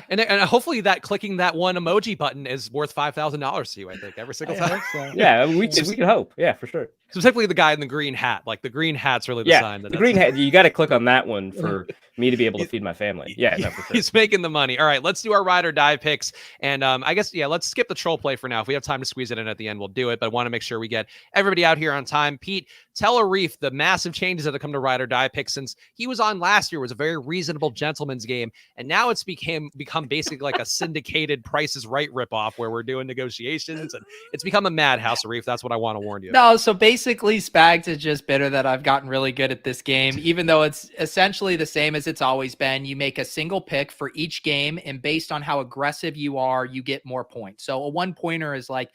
and hopefully that clicking that one emoji button is worth $5,000 to you, I think, every single time. So. Yeah, we can hope. Yeah, for sure. Specifically the guy in the green hat. Like, the green hat's really the sign. The green hat, you got to click on that one for me to be able to feed my family. Yeah, no, for sure. He's making the money. All right, let's do our ride or die picks. And I guess, let's skip the troll play for now. If we have time to squeeze it in at the end, we'll do it. But I want to make sure we get everybody out here on time. Pete, tell Arif the massive changes that have come to ride or die picks since he was on last year. It was a very reasonable gentleman's game. And now it's become basically like a syndicated Price is Right ripoff where we're doing negotiations. And it's become a madhouse, Arif. That's what I want to warn you. No, so basically Spags is just bitter that I've gotten really good at this game, even though it's essentially the same as it's always been. You make a single pick for each game, and based on how aggressive you are, you get more points. So a 1-pointer is like,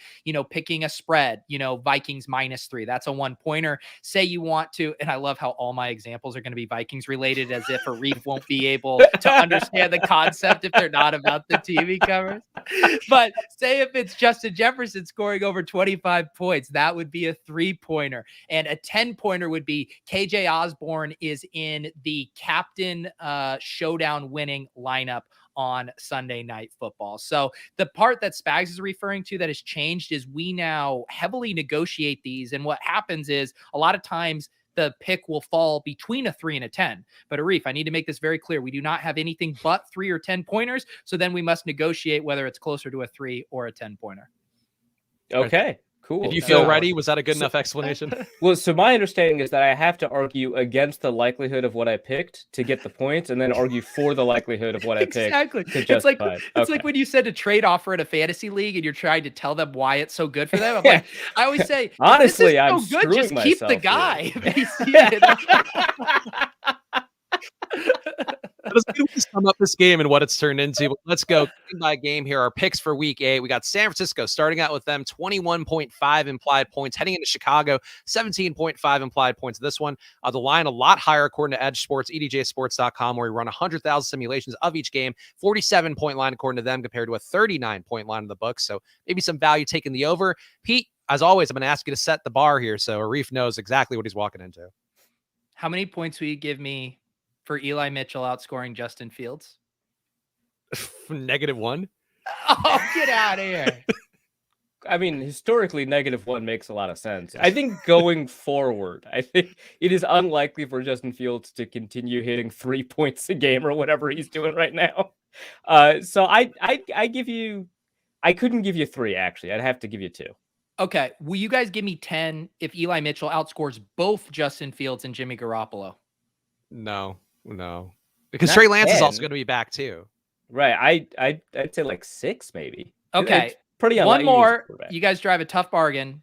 picking a spread, Vikings -3. That's a 1-pointer. Say you want to, and I love how all my examples are going to be Vikings related, as if Arif won't be able to understand the concept if they're not about the TV covers. But say if it's Justin Jefferson scoring over 25 points, that would be a 3-pointer. And a 10-pointer would be KJ Osborne is in the captain showdown winning lineup on Sunday Night Football. So the part that Spags is referring to that has changed is we now heavily negotiate these. And what happens is a lot of times the pick will fall between a 3 and a 10. But Arif, I need to make this very clear. We do not have anything but 3 or 10 pointers. So then we must negotiate whether it's closer to a 3 or a 10-pointer. Okay. Cool. If you feel ready, was that a good enough explanation? Well, so my understanding is that I have to argue against the likelihood of what I picked to get the points, and then argue for the likelihood of what I picked. Exactly. To justify. It's like when you said a trade offer at a fantasy league, and you're trying to tell them why it's so good for them. I'm like, I always say, honestly, I'm so good. Just keep the guy. Let's sum up this game and what it's turned into. But let's go game by game here. Our picks for week 8. We got San Francisco starting out with them 21.5 implied points, heading into Chicago 17.5 implied points. This one, the line a lot higher according to Edge Sports, edjsports.com, where we run 100,000 simulations of each game. 47-point line according to them compared to a 39-point line in the book. So maybe some value taking the over. Pete, as always, I'm going to ask you to set the bar here so Arif knows exactly what he's walking into. How many points will you give me for Eli Mitchell outscoring Justin Fields? -1. Oh, get out of here. I mean, historically, -1 makes a lot of sense. I think going forward, I think it is unlikely for Justin Fields to continue hitting 3 points a game or whatever he's doing right now. So I couldn't give you 3, actually. I'd have to give you 2. Okay. Will you guys give me 10 if Eli Mitchell outscores both Justin Fields and Jimmy Garoppolo? No. Because Trey Lance 10. Is also going to be back too. Right. I'd say like 6 maybe. Okay. It's pretty unlikely. One more. You guys drive a tough bargain.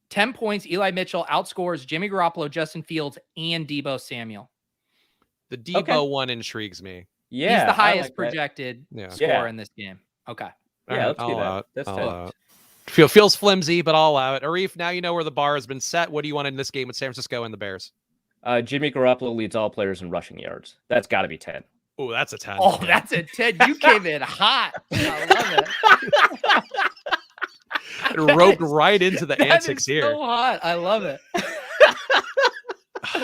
10 points. Eli Mitchell outscores Jimmy Garoppolo, Justin Fields, and Deebo Samuel. The Deebo one intrigues me. Yeah, he's the highest like projected Yeah. score in this game. Okay. Yeah, let's do I'll that. allow it. That's I'll tough. allow it. Feels flimsy, but I'll allow it. Arif, now you know where the bar has been set. What do you want in this game with San Francisco and the Bears? Jimmy Garoppolo leads all players in rushing yards. That's got to be 10. Oh, that's a 10. Oh, that's a 10. You came in hot. I love it. It roped right into the That antics is here. so hot. I love it.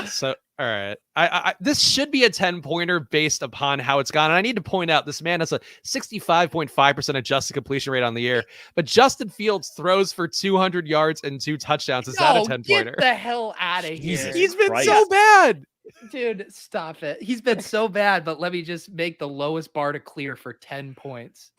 So, all right. I this should be a 10-pointer based upon how it's gone. And I need to point out this man has a 65.5% adjusted completion rate on the year. But Justin Fields throws for 200 yards and 2 touchdowns. Is that a 10-pointer? Get the hell out of here. He's been Christ. so bad. Dude, stop it. He's been so bad, but let me just make the lowest bar to clear for 10 points.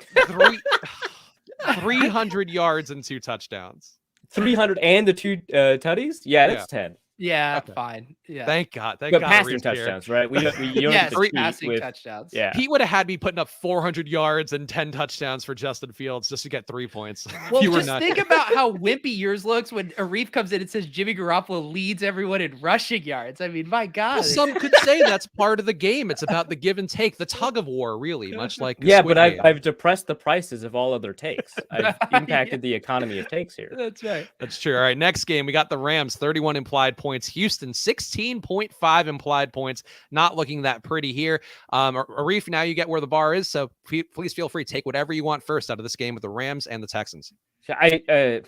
300 yards and 2 touchdowns. 300 and the 2 tutties? Yeah, that's 10. Yeah, Okay. fine. Yeah. Thank God. Thank But God. passing Reed's here. touchdowns, right? We don't Yes, have to cheat passing with, touchdowns. Yeah. Pete would have had me putting up 400 yards and 10 touchdowns for Justin Fields just to get 3 points. Well, You were just not. think about how wimpy yours looks when Arif comes in and says Jimmy Garoppolo leads everyone in rushing yards. I mean, my God. Well, some could say that's part of the game. It's about the give and take, the tug of war, really, much like the Yeah, Squid but Game. I've depressed the prices of all other takes. I've impacted the economy of takes here. That's right. That's true. All right, next game, we got the Rams, 31 implied points. Houston, 16.5 implied points. Not looking that pretty here. Arif, now you get where the bar is, so please feel free. Take whatever you want first out of this game with the Rams and the Texans.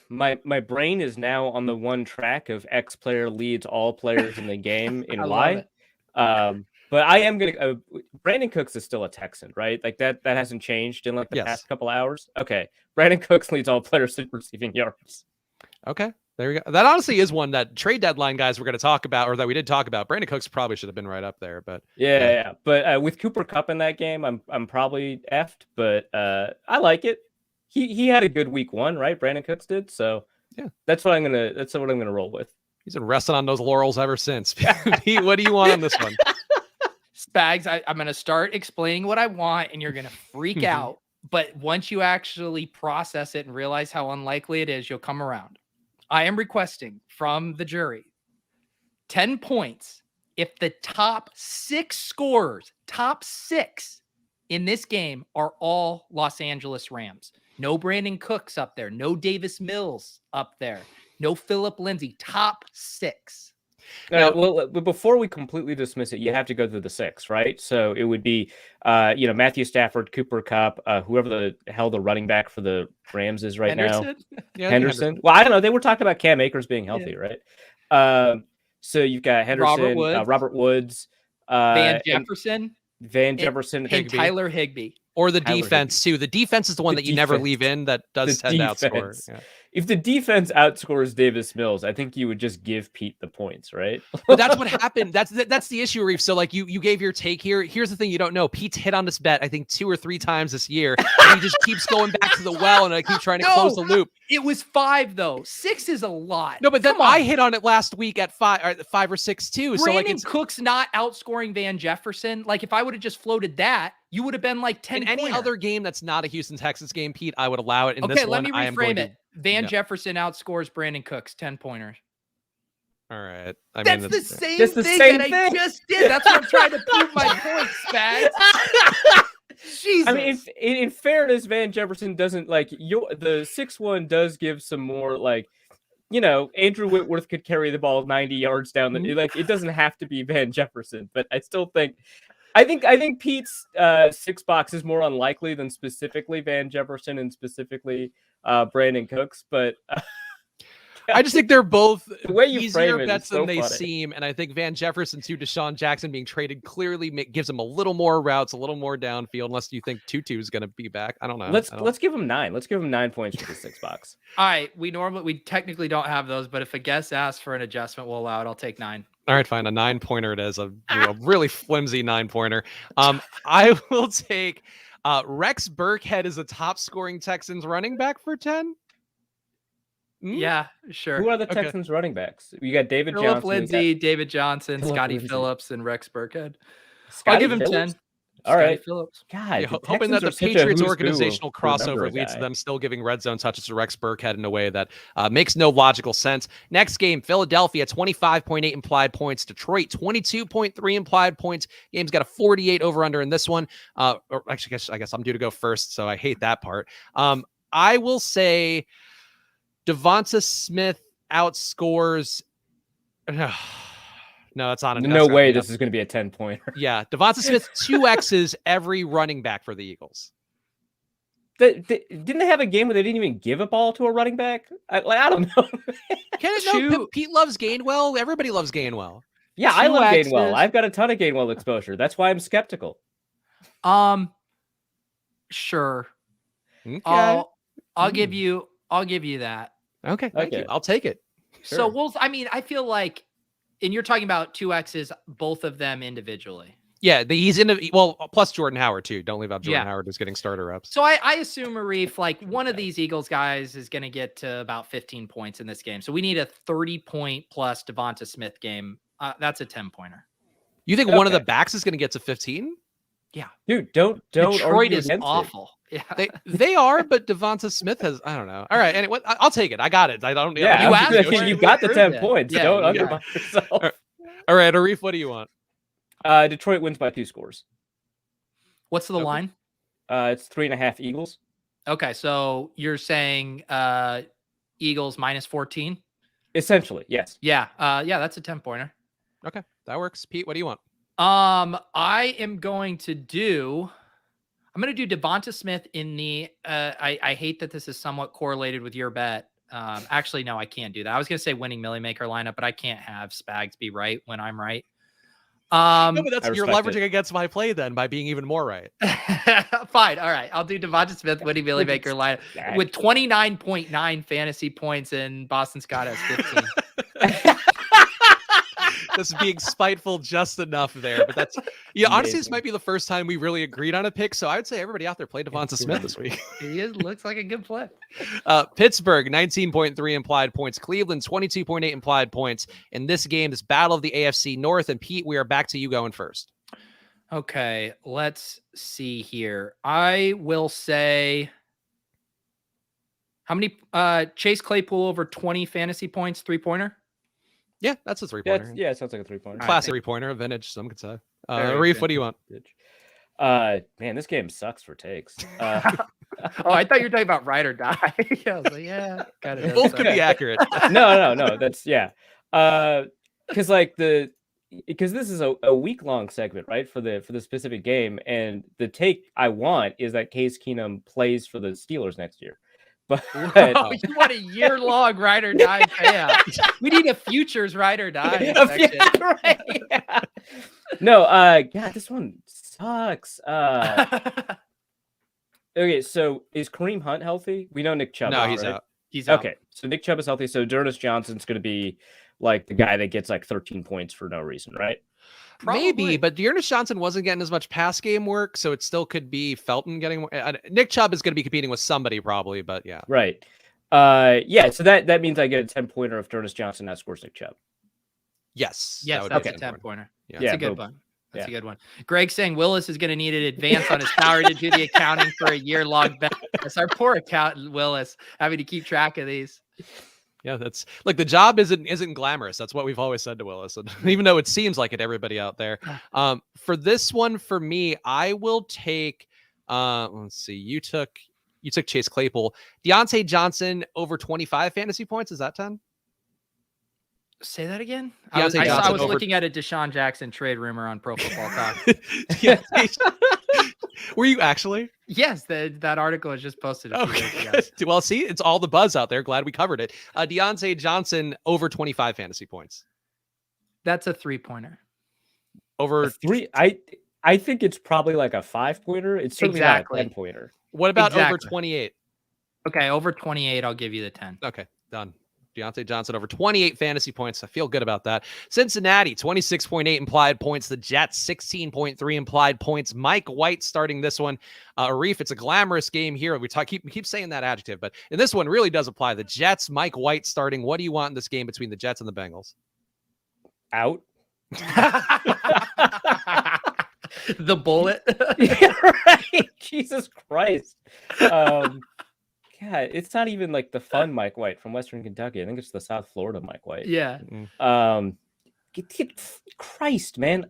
My brain is now on the one track of X player leads all players in the game in I love Y. it. But I am gonna. Brandon Cooks is still a Texan, right? Like that hasn't changed in like the Yes. past couple hours. Okay, Brandon Cooks leads all players in receiving yards. Okay, there we go. That honestly is one that trade deadline guys were going to talk about, or that we did talk about. Brandon Cooks probably should have been right up there, but Yeah. But with Cooper Kupp in that game, I'm probably effed. But I like it. He had a good week 1, right? Brandon Cooks did. So yeah, that's what I'm gonna roll with. he's been resting on those laurels ever since. Pete, what do you want on this one? Spags, I'm going to start explaining what I want, and you're going to freak out. But once you actually process it and realize how unlikely it is, you'll come around. I am requesting from the jury 10 points if the top 6 scorers, top 6 in this game are all Los Angeles Rams. No Brandon Cooks up there. No Davis Mills up there. No Phillip Lindsay. Top 6. Well, before we completely dismiss it, you have to go through the 6, right? So it would be, Matthew Stafford, Cooper Kupp, whoever the hell the running back for the Rams is right now. Yeah, Henderson. Well, I don't know. They were talking about Cam Akers being healthy, right? So you've got Henderson, Robert Woods, Van Jefferson, and Tyler Higbee. Or the Tyler defense, too. The defense is the one that you never leave in that does tend to outscore. Yeah. If the defense outscores Davis Mills, I think you would just give Pete the points, right? But that's what happened. That's the issue, Reef. So like you gave your take here. Here's the thing you don't know. Pete's hit on this bet, I think 2 or 3 times this year. And he just keeps going back to the well, and I keep trying to close the loop. It was 5 though. 6 is a lot. No, but then I hit on it last week at 5 or 6 too. So like Brandon Cooks not outscoring Van Jefferson. Like if I would have just floated that, you would have been like 10. In any other game that's not a Houston Texans game, Pete, I would allow it. In this let one, me I am going reframe it. Van Jefferson outscores Brandon Cooks 10 pointers. All right. That's the same that's the thing same that thing. I just did. That's what I'm trying to prove my point, Spags. Jesus. I mean, in fairness, Van Jefferson doesn't like the 6-1 does give some more like, Andrew Whitworth could carry the ball 90 yards down the like. It doesn't have to be Van Jefferson, but I still think. I think Pete's 6 box is more unlikely than specifically Van Jefferson and specifically Brandon Cooks, but I just think they're both the way you easier frame it bets is so than they funny. seem, and I think Van Jefferson to Deshaun Jackson being traded clearly gives him a little more routes, a little more downfield. Unless you think Tutu is going to be back, I don't know. Let's give him 9. Let's give him 9 points for the 6 box. All right, we technically don't have those, but if a guest asks for an adjustment, we'll allow it. I'll take 9. All right, fine. A 9-pointer it is. A really flimsy 9-pointer. I will take Rex Burkhead as a top scoring Texans running back for 10. Yeah, sure. Who are the Texans running backs? You got David Phillip Johnson, Lindsay, David Johnson, Phillip Scotty Lindsay. Phillips, and Rex Burkhead. Scotty I'll give him Phillips? 10. All right. Phillips. God, Yeah, the hoping that Texans the are such a Patriots who's who organizational of remember crossover a leads to guy. them still giving red zone touches to Rex Burkhead in a way that makes no logical sense. Next game, Philadelphia 25.8 implied points, Detroit 22.3 implied points. Game's got a 48 over under in this one. Or actually, I guess I'm due to go first, so I hate that part. I will say Devonta Smith outscores. No, it's on. No way this is going to be a 10-pointer. Yeah, Devonta Smith 2X's every running back for the Eagles. Didn't they have a game where they didn't even give a ball to a running back? I don't know. Pete loves Gainwell. Everybody loves Gainwell. Yeah, I love 2X's. Gainwell. I've got a ton of Gainwell exposure. That's why I'm skeptical. Sure. Okay. I'll give you that. Okay. Thank you. I'll take it. Sure. So I feel like, and you're talking about 2X's, both of them individually. Yeah, he's in plus Jordan Howard too. Don't leave out Jordan Howard who's getting starter reps. So I assume, Arif, like one of these Eagles guys is going to get to about 15 points in this game. So we need a 30-point plus Devonta Smith game. That's a 10-pointer. You think one of the backs is going to get to 15? Yeah. Dude, don't Detroit is against awful. It. Yeah. They are, but Devonta Smith has, I don't know. All right. Anyway, I'll take it. I got it. I don't. Yeah, you got the 10 points. Yeah, don't undermine yourself. All right, Arif, what do you want? Detroit wins by 2 scores. What's the line? It's 3.5 Eagles. Okay, so you're saying Eagles minus 14? Essentially, yes. Yeah, that's a 10-pointer. Okay, that works. Pete, what do you want? I am going to do Devonta Smith in the I hate that this is somewhat correlated with your bet. Actually, no, I can't do that. I was gonna say winning Millie Maker lineup, but I can't have Spags be right when I'm right. No, but you're leveraging against my play then by being even more right. Fine. All right. I'll do Devonta Smith winning Millie Maker lineup with 29.9 fantasy points, and Boston Scott has 15. Just being spiteful just enough there, but that's honestly, this might be the first time we really agreed on a pick. So I would say everybody out there play Devonta Smith this week. He looks like a good play. Pittsburgh 19.3 implied points, Cleveland 22.8 implied points in this game. This battle of the AFC North. And Pete, we are back to you going first. Okay, let's see here. I will say, how many Chase Claypool over 20 fantasy points, 3-pointer? Yeah, that's a 3-pointer. Yeah, it sounds like a 3-pointer. Classic 3-pointer, vintage, some could say. Arif, what do you want? Man, this game sucks for takes. Oh, I thought you were talking about ride or die. I was like, yeah, got it. Both could be accurate. No. That's because this is a week-long segment, right? For the specific game, and the take I want is that Case Keenum plays for the Steelers next year. But you want a year-long ride or die payout. We need a futures ride or die section. Right, yeah. No, God, this one sucks. Okay, so is Kareem Hunt healthy? We know Nick Chubb. No, he's right? out. He's out. Okay, so Nick Chubb is healthy. So D'Ernest Johnson's going to be like the guy that gets like 13 points for no reason, right? Maybe, but D'Ernest Johnson wasn't getting as much pass game work, so it still could be Felton getting more. Nick Chubb is going to be competing with somebody probably, but yeah. Right. Yeah, so that means I get a 10-pointer if D'Ernest Johnson outscores Nick Chubb. Yes, that's a 10-pointer. Yeah, that's a good one. That's a good one. Greg saying Willis is going to need an advance on his power to do the accounting for a year-long bet. That's our poor accountant, Willis, having to keep track of these. Yeah, that's like the job isn't glamorous. That's what we've always said to Willis. And even though it seems like it, everybody out there. For this one, for me, I will take let's see. You took Chase Claypool. Deontay Johnson over 25 fantasy points. Is that 10? Say that again. I was looking at a Deshaun Jackson trade rumor on Pro Football Talk. Were you actually? Yes, that article was just posted. Well, see, it's all the buzz out there. Glad we covered it. Deontay Johnson over 25 fantasy points. That's a 3-pointer. Over 3. I think it's probably like a 5-pointer. It's certainly not a 10-pointer. What about over 28? Okay, over 28, I'll give you the 10. Okay, done. Deontay Johnson over 28 fantasy points. I feel good about that. Cincinnati, 26.8 implied points. The Jets, 16.3 implied points. Mike White starting this one. Arif, it's a glamorous game here. We keep saying that adjective, but in this one really does apply. The Jets, Mike White starting. What do you want in this game between the Jets and the Bengals? Out. The bullet. Yeah, right. Jesus Christ. God, it's not even like the fun Mike White from Western Kentucky. I think it's the South Florida Mike White. Yeah. Christ, man.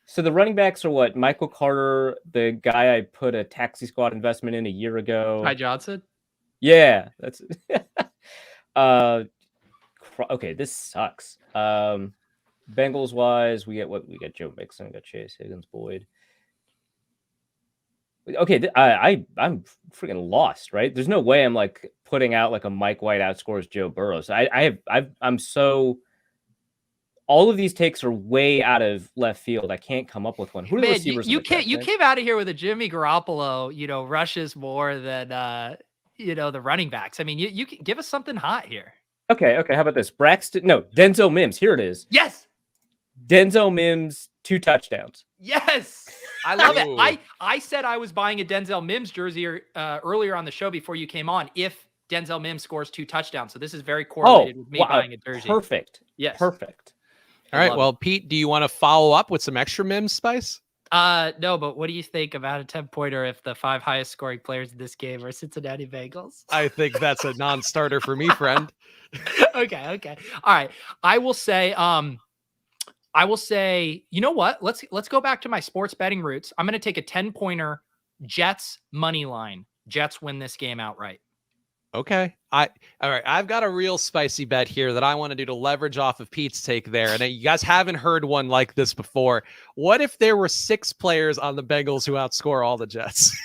So the running backs are what? Michael Carter, the guy I put a taxi squad investment in a year ago. Ty Johnson. Yeah, that's okay. This sucks. Bengals wise, we got Joe Mixon, we got Chase, Higgins, Boyd. Okay, I'm freaking lost, right? There's no way I'm like putting out like a Mike White outscores Joe Burrow. So I'm so. All of these takes are way out of left field. I can't come up with one. Who are the receivers? You came out of here with a Jimmy Garoppolo, rushes more than the running backs. I mean, you can give us something hot here. Okay. How about this? Denzel Mims. Here it is. Yes. Denzel Mims, 2 touchdowns. Yes. I love it. I said I was buying a Denzel Mims jersey earlier on the show before you came on if Denzel Mims scores 2 touchdowns. So this is very correlated with me buying a jersey. Perfect. Yes. Perfect. All right. Well, Pete, do you want to follow up with some extra Mims spice? No, but what do you think about a 10-pointer if the 5 highest scoring players in this game are Cincinnati Bengals? I think that's a non-starter for me, friend. Okay. All right. I will say, you know what? Let's go back to my sports betting roots. I'm going to take a 10-pointer Jets money line. Jets win this game outright. Okay. All right. I've got a real spicy bet here that I want to do to leverage off of Pete's take there. And you guys haven't heard one like this before. What if there were 6 players on the Bengals who outscore all the Jets?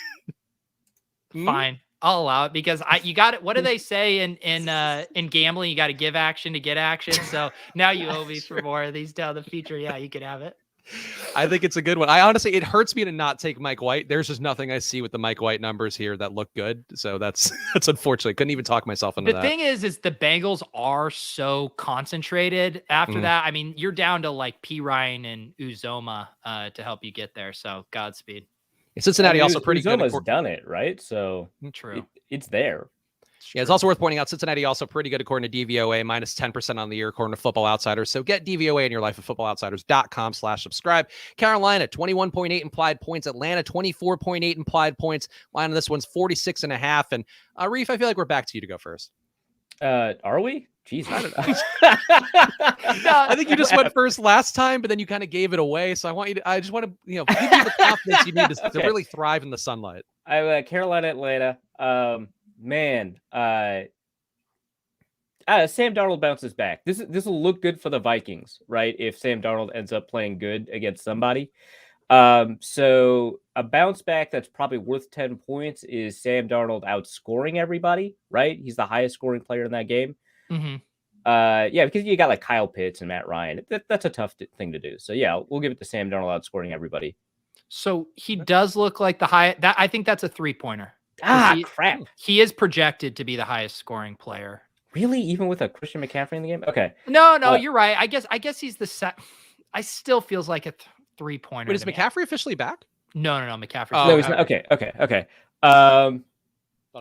Fine. I'll allow it because you got it. What do they say in gambling? You got to give action to get action. So now you owe me for more of these down the future. Yeah, you can have it. I think it's a good one. I honestly, it hurts me to not take Mike White. There's just nothing I see with the Mike White numbers here that look good. So that's unfortunate. Couldn't even talk myself into that. The thing is the Bengals are so concentrated after that. I mean, you're down to like P. Ryan and Uzoma to help you get there. So Godspeed. Cincinnati also pretty good. Uzoma's done it, right? So true. It's there. Yeah, it's also worth pointing out Cincinnati also pretty good according to DVOA, minus 10% on the year according to Football Outsiders. So get DVOA in your life at footballoutsiders.com/subscribe. Carolina, 21.8 implied points. Atlanta, 24.8 implied points. Line on this one's 46.5. And Arif, I feel like we're back to you to go first. Are we? Jeez, I don't know. I think you just went first last time, but then you kind of gave it away. So I just want to, give you the confidence you need to really thrive in the sunlight. Carolina, Atlanta. Man, Sam Darnold bounces back. This will look good for the Vikings, right? If Sam Darnold ends up playing good against somebody. So a bounce back that's probably worth 10 points is Sam Darnold outscoring everybody, right? He's the highest scoring player in that game. Mm-hmm. Yeah, because you got like Kyle Pitts and Matt Ryan. That's a tough thing to do. So yeah, we'll give it to Sam Darnold outscoring everybody. So he does look like the high. I think that's a 3-pointer. Crap. He is projected to be the highest scoring player. Really? Even with a Christian McCaffrey in the game? Okay. No, you're right. I guess he's the set. I still feels like a 3-pointer. Wait, is McCaffrey officially back? No, McCaffrey. No, he's not. Okay. I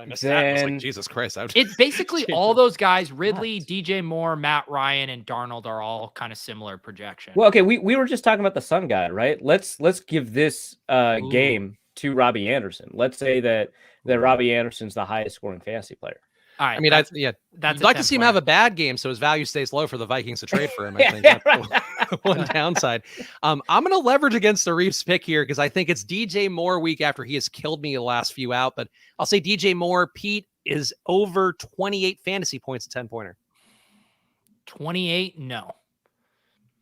missed that. I was like, Jesus Christ. It's basically all those guys, Ridley, DJ Moore, Matt Ryan, and Darnold are all kind of similar projection. Well, okay, we were just talking about the Sun guy, right? Let's give this game to Robbie Anderson. Let's say that Robbie Anderson's the highest scoring fantasy player. All right. I mean, that's I'd like to see him have a bad game so his value stays low for the Vikings to trade for him. I think that's one downside. I'm going to leverage against the Reeves pick here because I think it's DJ Moore week after he has killed me the last few out. But I'll say DJ Moore, Pete, is over 28 fantasy points, a 10-pointer. 28? No.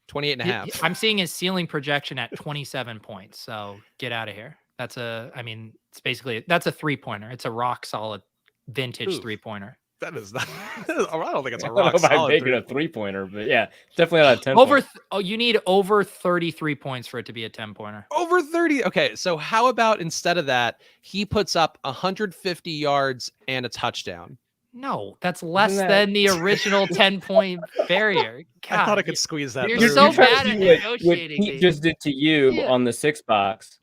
28.5. I'm seeing his ceiling projection at 27 points. So get out of here. That's a 3-pointer. It's a rock solid vintage 3-pointer. That is not. I don't think it's a rock solid. I'm making a 3-pointer, but yeah, definitely not a 10. You need over 33 points for it to be a 10-pointer. Over 30. Okay, so how about instead of that, he puts up 150 yards and a touchdown? No, that's less than the original 10-point barrier. God, I thought I could squeeze that. You're so bad at negotiating. What he just did to you on the 6 box.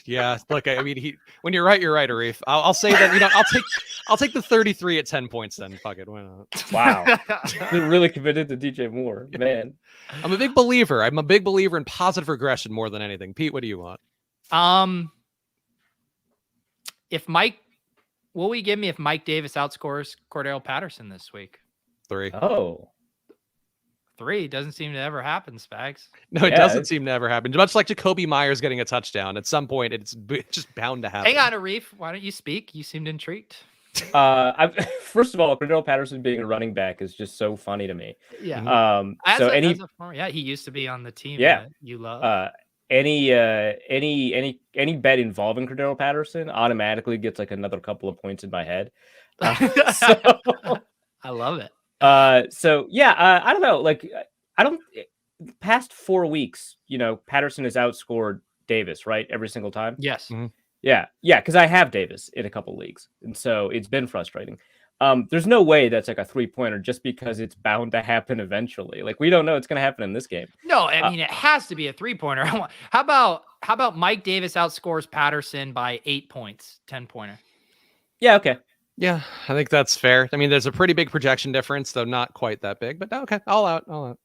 Yeah, look, I mean, when you're right, Arif. I'll say that. I'll take the 33 at 10 points. Then fuck it, why not? Wow, you're really committed to DJ Moore, man. I'm a big believer. I'm a big believer in positive regression more than anything. Pete, what do you want? What will you give me if Mike Davis outscores Cordell Patterson this week? 3. Oh. 3 doesn't seem to ever happen, Spags. No, it doesn't seem to ever happen. Much like Jacoby Myers getting a touchdown. At some point, it's just bound to happen. Hang on, Arif. Why don't you speak? You seemed intrigued. First of all, Cordell Patterson being a running back is just so funny to me. Yeah. So he used to be on the team. Yeah. That you love. Any bet involving Cordell Patterson automatically gets like another couple of points in my head. I love it. I don't know. Like, past 4 weeks, Patterson has outscored Davis, right? Every single time. Yes. Mm-hmm. Yeah. Because I have Davis in a couple leagues. And so it's been frustrating. There's no way that's like a 3-pointer just because it's bound to happen eventually. Like, we don't know it's going to happen in this game. No, I mean, it has to be a 3-pointer. How about Mike Davis outscores Patterson by 8 points, 10-pointer? Yeah. Okay. Yeah, I think that's fair. I mean, there's a pretty big projection difference, though not quite that big, but okay, all out. All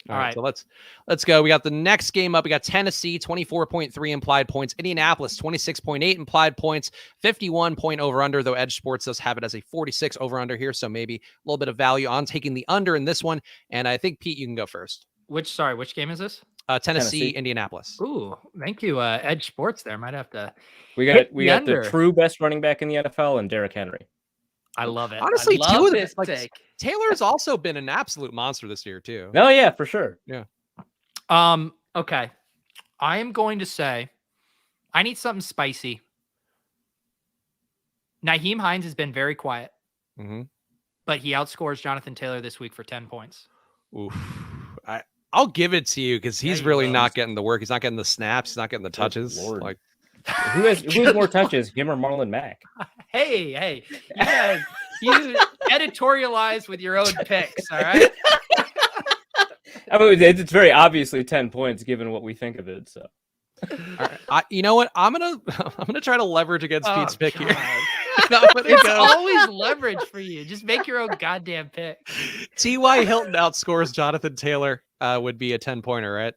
right. So let's go. We got the next game up. We got Tennessee, 24.3 implied points. Indianapolis, 26.8 implied points. 51 point over under, though Edge Sports does have it as a 46 over under here. So maybe a little bit of value on taking the under in this one. And I think, Pete, you can go first. Which game is this? Tennessee, Indianapolis. Ooh, thank you. Edge Sports there. Might have to. We got the true best running back in the NFL and Derrick Henry. I love it. Honestly, two of this Taylor's also been an absolute monster this year too. Oh yeah, for sure. Yeah. Okay. I am going to say I need something spicy. Nyheim Hines has been very quiet, but he outscores Jonathan Taylor this week for 10 points. Oof. I'll give it to you because he's really not getting the work. He's not getting the snaps. He's not getting the touches. Like, who has more touches, him or Marlon Mack? Hey, you editorialize with your own picks, all right? I mean, it's very obviously 10 points given what we think of it. So, all right. You know what? I'm gonna try to leverage against Pete's pick here. It's always leverage for you. Just make your own goddamn pick. T.Y. Hilton outscores Jonathan Taylor. Would be a 10-pointer, right?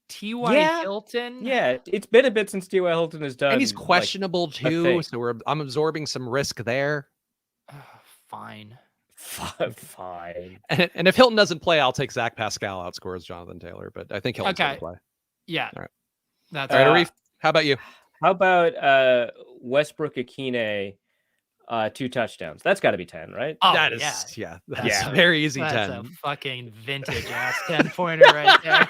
T.Y. Hilton? Yeah, it's been a bit since T.Y. Hilton has done. And he's questionable too, so I'm absorbing some risk there. Fine. And if Hilton doesn't play, I'll take Zach Pascal outscores Jonathan Taylor, but I think Hilton's going to play. Yeah. All right. That's all right, Arif, how about you? How about Westbrook Akine, 2 touchdowns? That's got to be 10, right? Oh, that is, that's a very easy 10. That's a fucking vintage ass 10-pointer right there.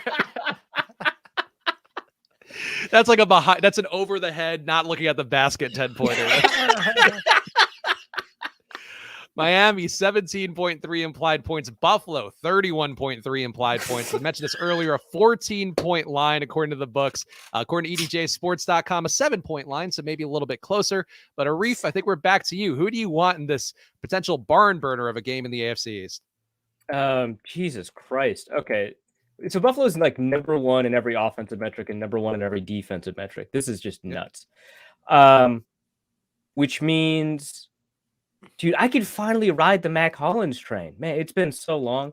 That's like that's an over the head, not looking at the basket 10-pointer. Miami, 17.3 implied points. Buffalo, 31.3 implied points. We mentioned this earlier, a 14-point line according to the books. According to EDJsports.com, a 7-point line, so maybe a little bit closer. But Arif, I think we're back to you. Who do you want in this potential barn burner of a game in the AFC East? Jesus Christ. Okay. So Buffalo's like number 1 in every offensive metric and number 1 in every defensive metric. This is just nuts. Which means, dude, I could finally ride the Mac Hollins train. Man, it's been so long.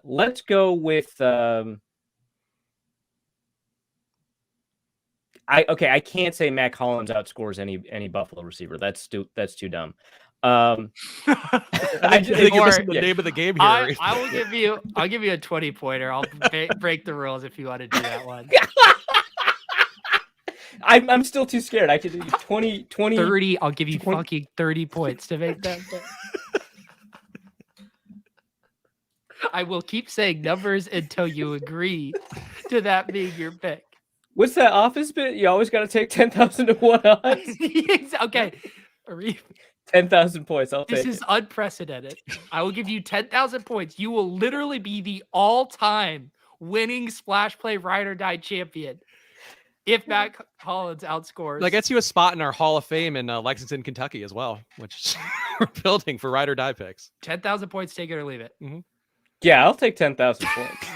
Let's go with I can't say Mac Hollins outscores any Buffalo receiver. That's too dumb. I think you're missing the name of the game here. I'll give you a 20-pointer. I'll break the rules if you want to do that one. I'm still too scared. I could do 20 30. I'll give you fucking 30 points to make that. I will keep saying numbers until you agree to that being your pick. What's that office bit? You always got to take 10,000 to 1 odds. Okay. Arif. 10,000 points. I'll take it. This is unprecedented. I will give you 10,000 points. You will literally be the all-time winning splash play ride or die champion if Mac Hollins outscores. That gets you a spot in our Hall of Fame in Lexington, Kentucky as well, which we're building for ride or die picks. 10,000 points, take it or leave it. Mm-hmm. Yeah, I'll take 10,000 points.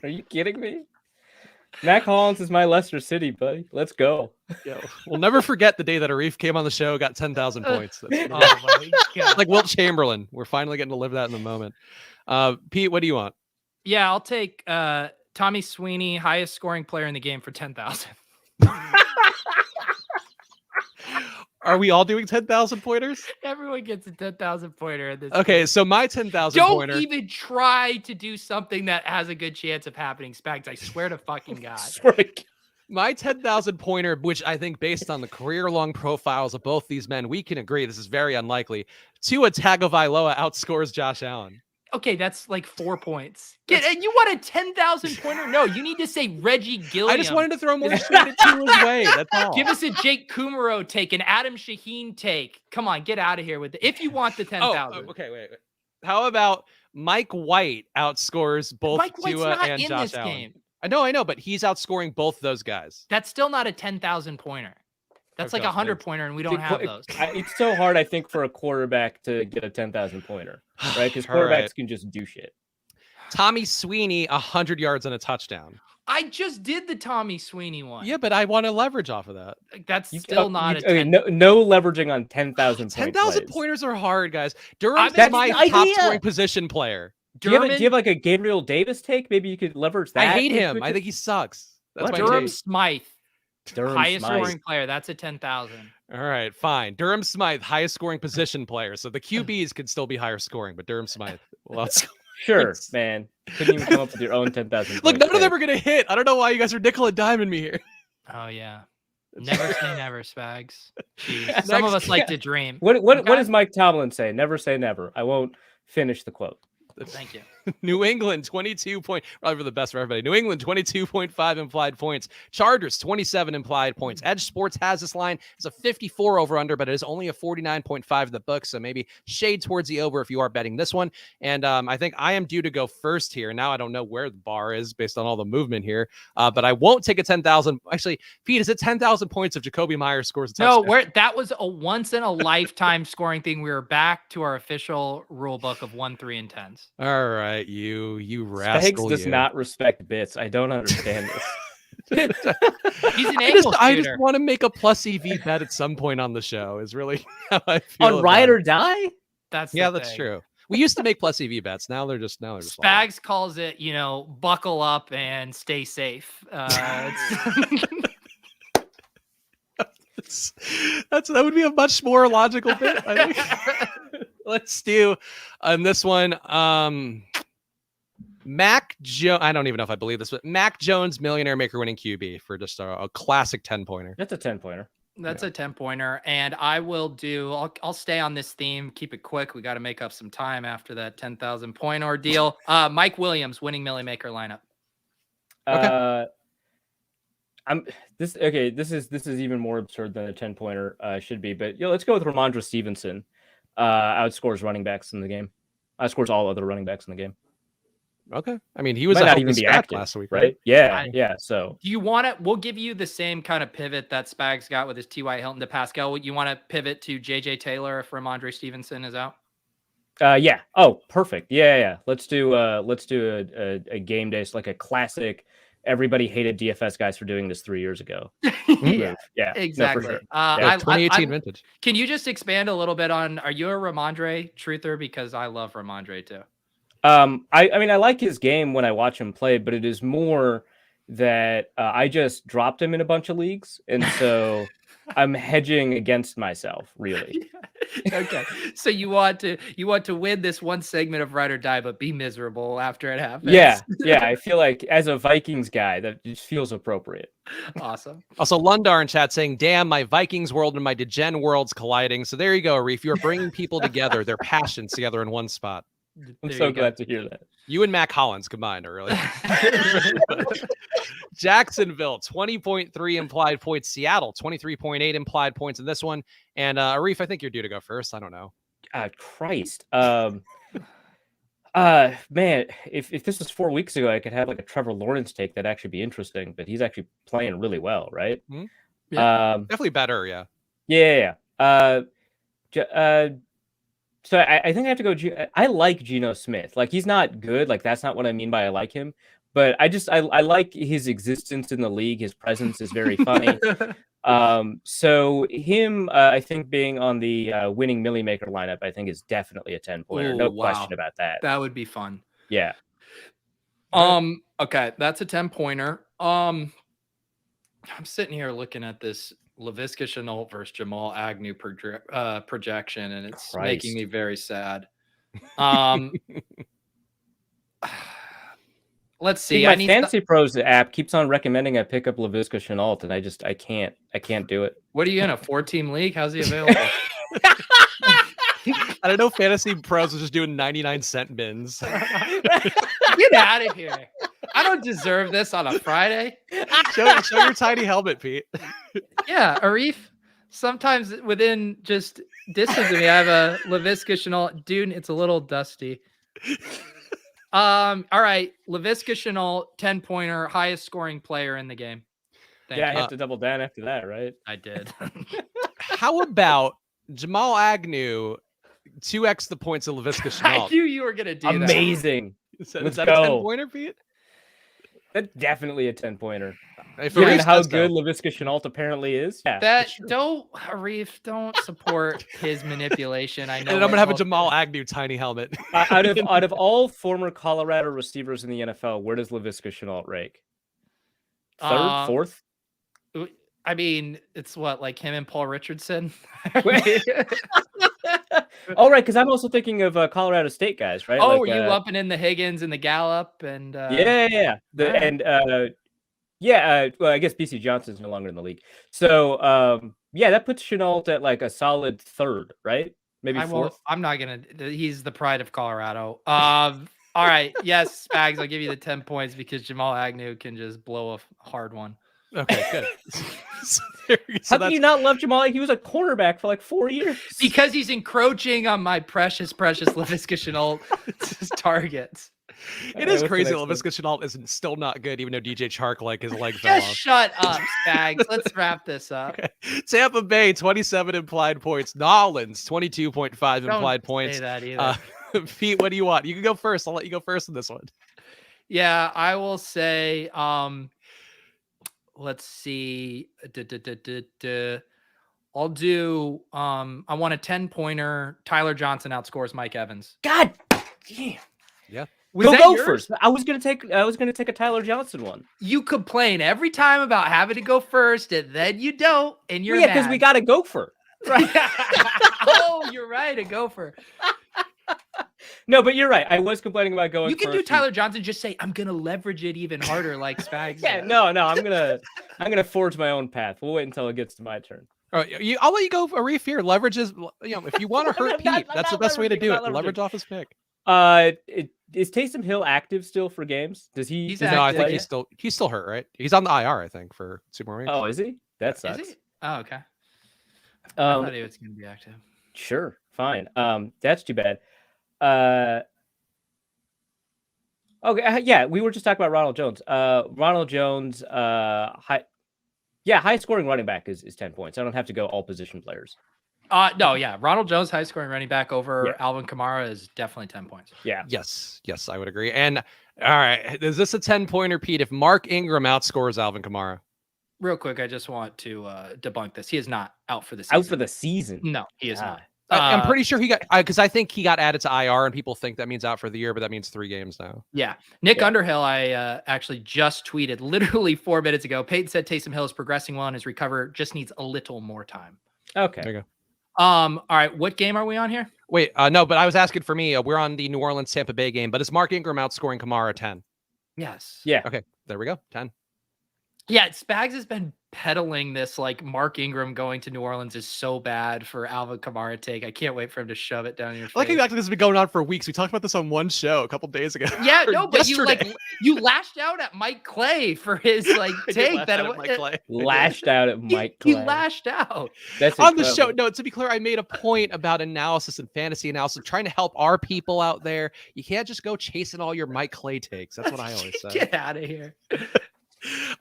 Are you kidding me? Matt Collins is my Leicester City, buddy. Let's go. Yeah, we'll never forget the day that Arif came on the show, got 10,000 points. Oh my God. Like Wilt Chamberlain. We're finally getting to live that in the moment. Pete, what do you want? Yeah, I'll take Tommy Sweeney, highest scoring player in the game for 10,000. Are we all doing 10,000 pointers? Everyone gets a 10,000 pointer in this. Okay, game. so my 10,000 Don't pointer. even try to do something that has a good chance of happening, Spags. I swear to fucking God. My 10,000 pointer, which I think based on the career-long profiles of both these men, we can agree this is very unlikely. Tua Tagovailoa outscores Josh Allen. Okay, that's like 4 points. And you want a 10,000 pointer? No, you need to say Reggie Gilliam. I just wanted to throw more shade at Tua's way. That's all. Give us a Jake Kumaro take, an Adam Shaheen take. Come on, get out of here with it. If you want the 10,000. Okay, wait. How about Mike White outscores both Mike White's Tua not and in Josh this Allen? game. I know, but he's outscoring both those guys. That's still not a 10,000 pointer. That's like a 100 pointer, and we don't have those. It's so hard, I think, for a quarterback to get a 10,000 pointer, right? Because quarterbacks can just do shit. Tommy Sweeney, 100 yards and a touchdown. I just did the Tommy Sweeney one. Yeah, but I want to leverage off of that. That's still not a 10. Okay, no leveraging on 10,000 10,000 pointers are hard, guys. Durham's That's my the top idea. scoring position player. Do you have like a Gabriel Davis take? Maybe you could leverage that. I hate him. I think he sucks. That's my Durham take. Smythe, Durham highest Smythe. scoring player. That's a 10,000. All right, fine. Durham Smythe, highest scoring position player. So the QBs could still be higher scoring, but Durham Smythe. Well, Sure, man. Couldn't even come up with your own 10,000. Look, none of them are going to hit. I don't know why you guys are nickel and diming me here. Oh, yeah. Never say never, Spags. Jeez. Some of us like to dream. What does Mike Tomlin say? Never say never. I won't finish the quote. Thank you. New England, 22 point, probably for the best for everybody. New England, 22.5 implied points. Chargers, 27 implied points. Edge Sports has this line. It's a 54 over under, but it is only a 49.5 in the book. So maybe shade towards the over if you are betting this one. And I think I am due to go first here. Now I don't know where the bar is based on all the movement here, but I won't take a 10,000. Actually, Pete, is it 10,000 points if Jacoby Myers scores a touchdown? No, that was a once in a lifetime scoring thing. We were back to our official rule book of 1, 3, and 10s. All right, you rascal. Spags does not respect bits. I don't understand this. He's an angle I shooter. just want to make a plus EV bet at some point on the show. Is really how I feel. On ride or die? That's true. We used to make plus EV bets. Now they're just Spags calls it, buckle up and stay safe. That would be a much more logical bit, I think. Let's do on this one. Mac Jones. I don't even know if I believe this, but Mac Jones, millionaire maker winning QB for just a classic 10-pointer. That's a 10-pointer. That's a 10-pointer. And I will I'll stay on this theme. Keep it quick. We got to make up some time after that 10,000 point ordeal. Mike Williams, winning Millie Maker lineup. Okay. This is even more absurd than a 10-pointer should be, but let's go with Ramondre Stevenson. Outscores running backs in the game. Outscores all other running backs in the game. Okay. I mean, he was not even be active last week, right? Yeah. So do you want it? We'll give you the same kind of pivot that Spags got with his T.Y. Hilton to Pascal. You want to pivot to J.J. Taylor if Ramondre Stevenson is out? Yeah. Oh, perfect. Yeah. Let's do a game day. It's like a classic. Everybody hated DFS guys for doing this 3 years ago. Yeah, exactly. No, for sure. 2018 vintage. Can you just expand a little bit on? Are you a Ramondre truther? Because I love Ramondre too. I mean, I like his game when I watch him play, but it is more that I just dropped him in a bunch of leagues, and so I'm hedging against myself, really. Okay, so you want to win this one segment of Ride or Die, but be miserable after it happens. Yeah. I feel like as a Vikings guy, that just feels appropriate. Awesome. Also, Lundar in chat saying, "Damn, my Vikings world and my Degen worlds colliding." So there you go, Arif. You're bringing people together, their passions together in one spot. I'm so glad to hear that. You and Mac Hollins combined are really. Jacksonville, 20.3 implied points. Seattle, 23.8 implied points in this one. And Arif, I think you're due to go first. I don't know. Christ. Man, if this was 4 weeks ago, I could have like a Trevor Lawrence take that'd actually be interesting, but he's actually playing really well, right? Mm-hmm. Yeah, definitely better, yeah. Yeah. So I think I have to go. I like Geno Smith. Like, he's not good. Like, that's not what I mean by I like him. but I like his existence in the league. His presence is very funny. So him, I think being on the winning Millie Maker lineup, I think is definitely a 10-pointer. No question about that. That would be fun. Yeah. Okay, that's a 10-pointer. I'm sitting here looking at this Laviska Shenault versus Jamal Agnew projection, and it's making me very sad. Let's see. My Fantasy Pros app keeps on recommending I pick up Laviska Shenault, and I can't do it. What are you in, a 4-team league? How's he available? I don't know. Fantasy Pros is just doing 99-cent bins. Get out of here. I don't deserve this on a Friday. Show your tiny helmet, Pete. Yeah, Arif. Sometimes within just distance of me, I have a Laviska Shenault. Dude, it's a little dusty. All right. Laviska Shenault, 10-pointer, highest scoring player in the game. Thank you. I have to double down after that, right? I did. How about Jamal Agnew 2x the points of Laviska Shenault? I knew you were gonna do that. Amazing. Is that a 10-pointer, Pete? That's definitely a 10-pointer. Given how good Laviska Shenault apparently is. Yeah, Arif, don't support his manipulation. I know. And I'm gonna have a Jamal Agnew tiny helmet. out of all former Colorado receivers in the NFL, where does Laviska Shenault rank? Third, fourth? I mean, it's what, like him and Paul Richardson? Oh, right, because I'm also thinking of Colorado State guys, right? Oh, like, are you lumping in the Higgins and the Gallup and yeah. Well, I guess BC Johnson's no longer in the league. So that puts Shenault at like a solid third, right? Maybe fourth. I'm not gonna. He's the pride of Colorado. All right, yes, Spags, I'll give you the 10 points because Jamal Agnew can just blow a hard one. Okay, good. How can you not love Jamal? He was a cornerback for like 4 years. Because he's encroaching on my precious Laviska Shenault targets. It is crazy. Laviska Shenault is still not good, even though DJ Chark, his leg fell off. Just shut up, Spags. Let's wrap this up. Okay. Tampa Bay, 27 implied points. Nolans, 22.5 implied points. Say that either. Pete, what do you want? You can go first. I'll let you go first in this one. Yeah, I will say, let's see. I'll do, I want a 10-pointer. Tyler Johnson outscores Mike Evans. God damn. Yeah. Go first. I was gonna take a Tyler Johnson one. You complain every time about having to go first, and then you don't, and you're because we got a gopher. Right. Oh, you're right, a gopher. No, but you're right. I was complaining about going. You can do Tyler Johnson. Just say I'm gonna leverage it even harder, like Spags. Yeah, no. I'm gonna forge my own path. We'll wait until it gets to my turn. All right, I'll let you go. Arif here. Leverage is, if you want to hurt Pete, that's the best way to do it. Leverage off his pick. Is Taysom Hill active still for games? Does he? No, I think he's still hurt, right? He's on the IR, I think, for 2 more weeks. Oh, is he? That sucks. Is he? Oh, okay. I thought he was going to be active. Sure, fine. That's too bad. Okay, yeah, we were just talking about Ronald Jones. Ronald Jones, high scoring running back is 10 points. I don't have to go all position players. No, yeah. Ronald Jones, high scoring running back over Alvin Kamara is definitely 10 points. Yeah. Yes, I would agree. And all right, is this a 10-pointer, Pete? If Mark Ingram outscores Alvin Kamara? Real quick, I just want to debunk this. He is not out for the season. Out for the season? No, he is not. I'm pretty sure he got, because I think he got added to IR, and people think that means out for the year, but that means 3 games now. Yeah. Nick Underhill, I actually just tweeted literally 4 minutes ago. Peyton said Taysom Hill is progressing well in his recovery, just needs a little more time. Okay. There you go. All right. What game are we on here? Wait, no, but I was asking for me. We're on the New Orleans Tampa Bay game, but is Mark Ingram outscoring Kamara 10? Yes. Yeah. Okay. There we go. 10. Yeah. Spags has been peddling this, like Mark Ingram going to New Orleans is so bad for Alvin Kamara take. I can't wait for him to shove it down your face. I like exactly this has been going on for weeks. We talked about this on one show a couple days ago. Yeah, no, but you lashed out at Mike Clay for his take that lashed out at Mike Clay. He lashed out. That's on the show. No, to be clear, I made a point about analysis and fantasy analysis, trying to help our people out there. You can't just go chasing all your Mike Clay takes. That's what I always say. Get out of here.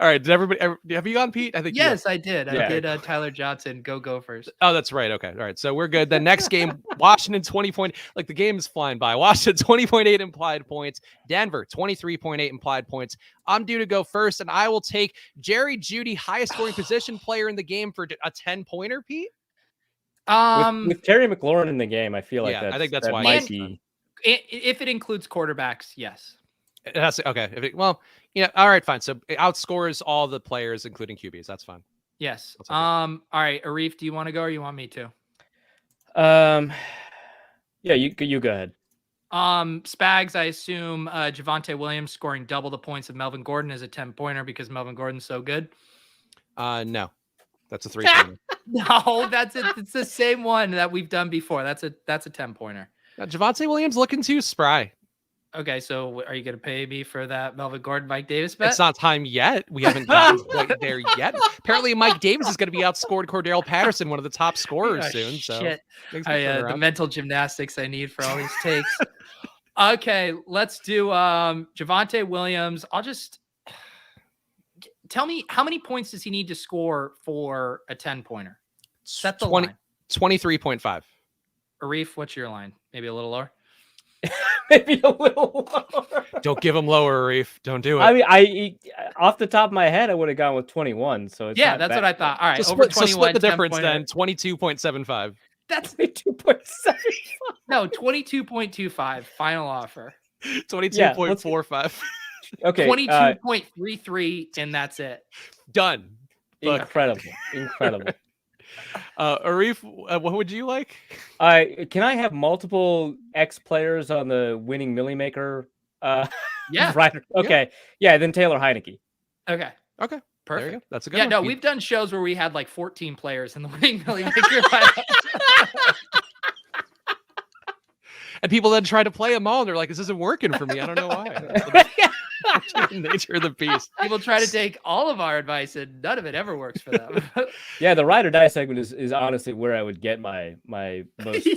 All right. Did everybody have you gone, Pete? I think Yes, I did. Yeah. I did Tyler Johnson. Go first. Oh, that's right. Okay. All right. So we're good. The next game, Washington 20 point. Like the game is flying by. Washington 20.8 implied points. Denver 23.8 implied points. I'm due to go first, and I will take Jerry Judy, highest scoring position player in the game for a 10-pointer, Pete. With Terry McLaurin in the game, I feel like I think that's why might be. If it includes quarterbacks, yes. It has to, okay. All right, fine. So it outscores all the players, including QBs. That's fine. Yes. All right, Arif, do you want to go or you want me to? Yeah, you go ahead. Spags, I assume Javonte Williams scoring double the points of Melvin Gordon is a 10-pointer because Melvin Gordon's so good. No, that's a 3-pointer. No, it's the same one that we've done before. That's a 10-pointer. Javonte Williams looking too spry. Okay, so are you going to pay me for that Melvin Gordon, Mike Davis bet? It's not time yet. We haven't gotten quite there yet. Apparently, Mike Davis is going to be outscored Cordell Patterson, one of the top scorers soon. So shit. The mental gymnastics I need for all these takes. Okay, let's do Javonte Williams. I'll just tell me how many points does he need to score for a 10-pointer? Set the 23.5. Arif, what's your line? Maybe a little lower? Maybe a little lower. Don't give him lower, Arif. Don't do it. I mean, I off the top of my head, I would have gone with 21. So it's that's what I thought. All right, so over 21. Split the difference then. 22.75. That's 22.75. No, 22.25. Final offer. 22.45. Okay. 22.33, and that's it. Done. Incredible. Arif, what would you like? Can I have multiple X players on the winning Millie Maker? Yeah. Right. Okay. Yeah. Then Taylor Heineke. Okay. Perfect. There you go. That's a good one. No, we've done shows where we had like 14 players in the winning Millie Maker. And people then try to play them all, and they're like, "This isn't working for me. I don't know why." The nature of the beast. People try to take all of our advice, and none of it ever works for them. Yeah, the ride or die segment is honestly where I would get my most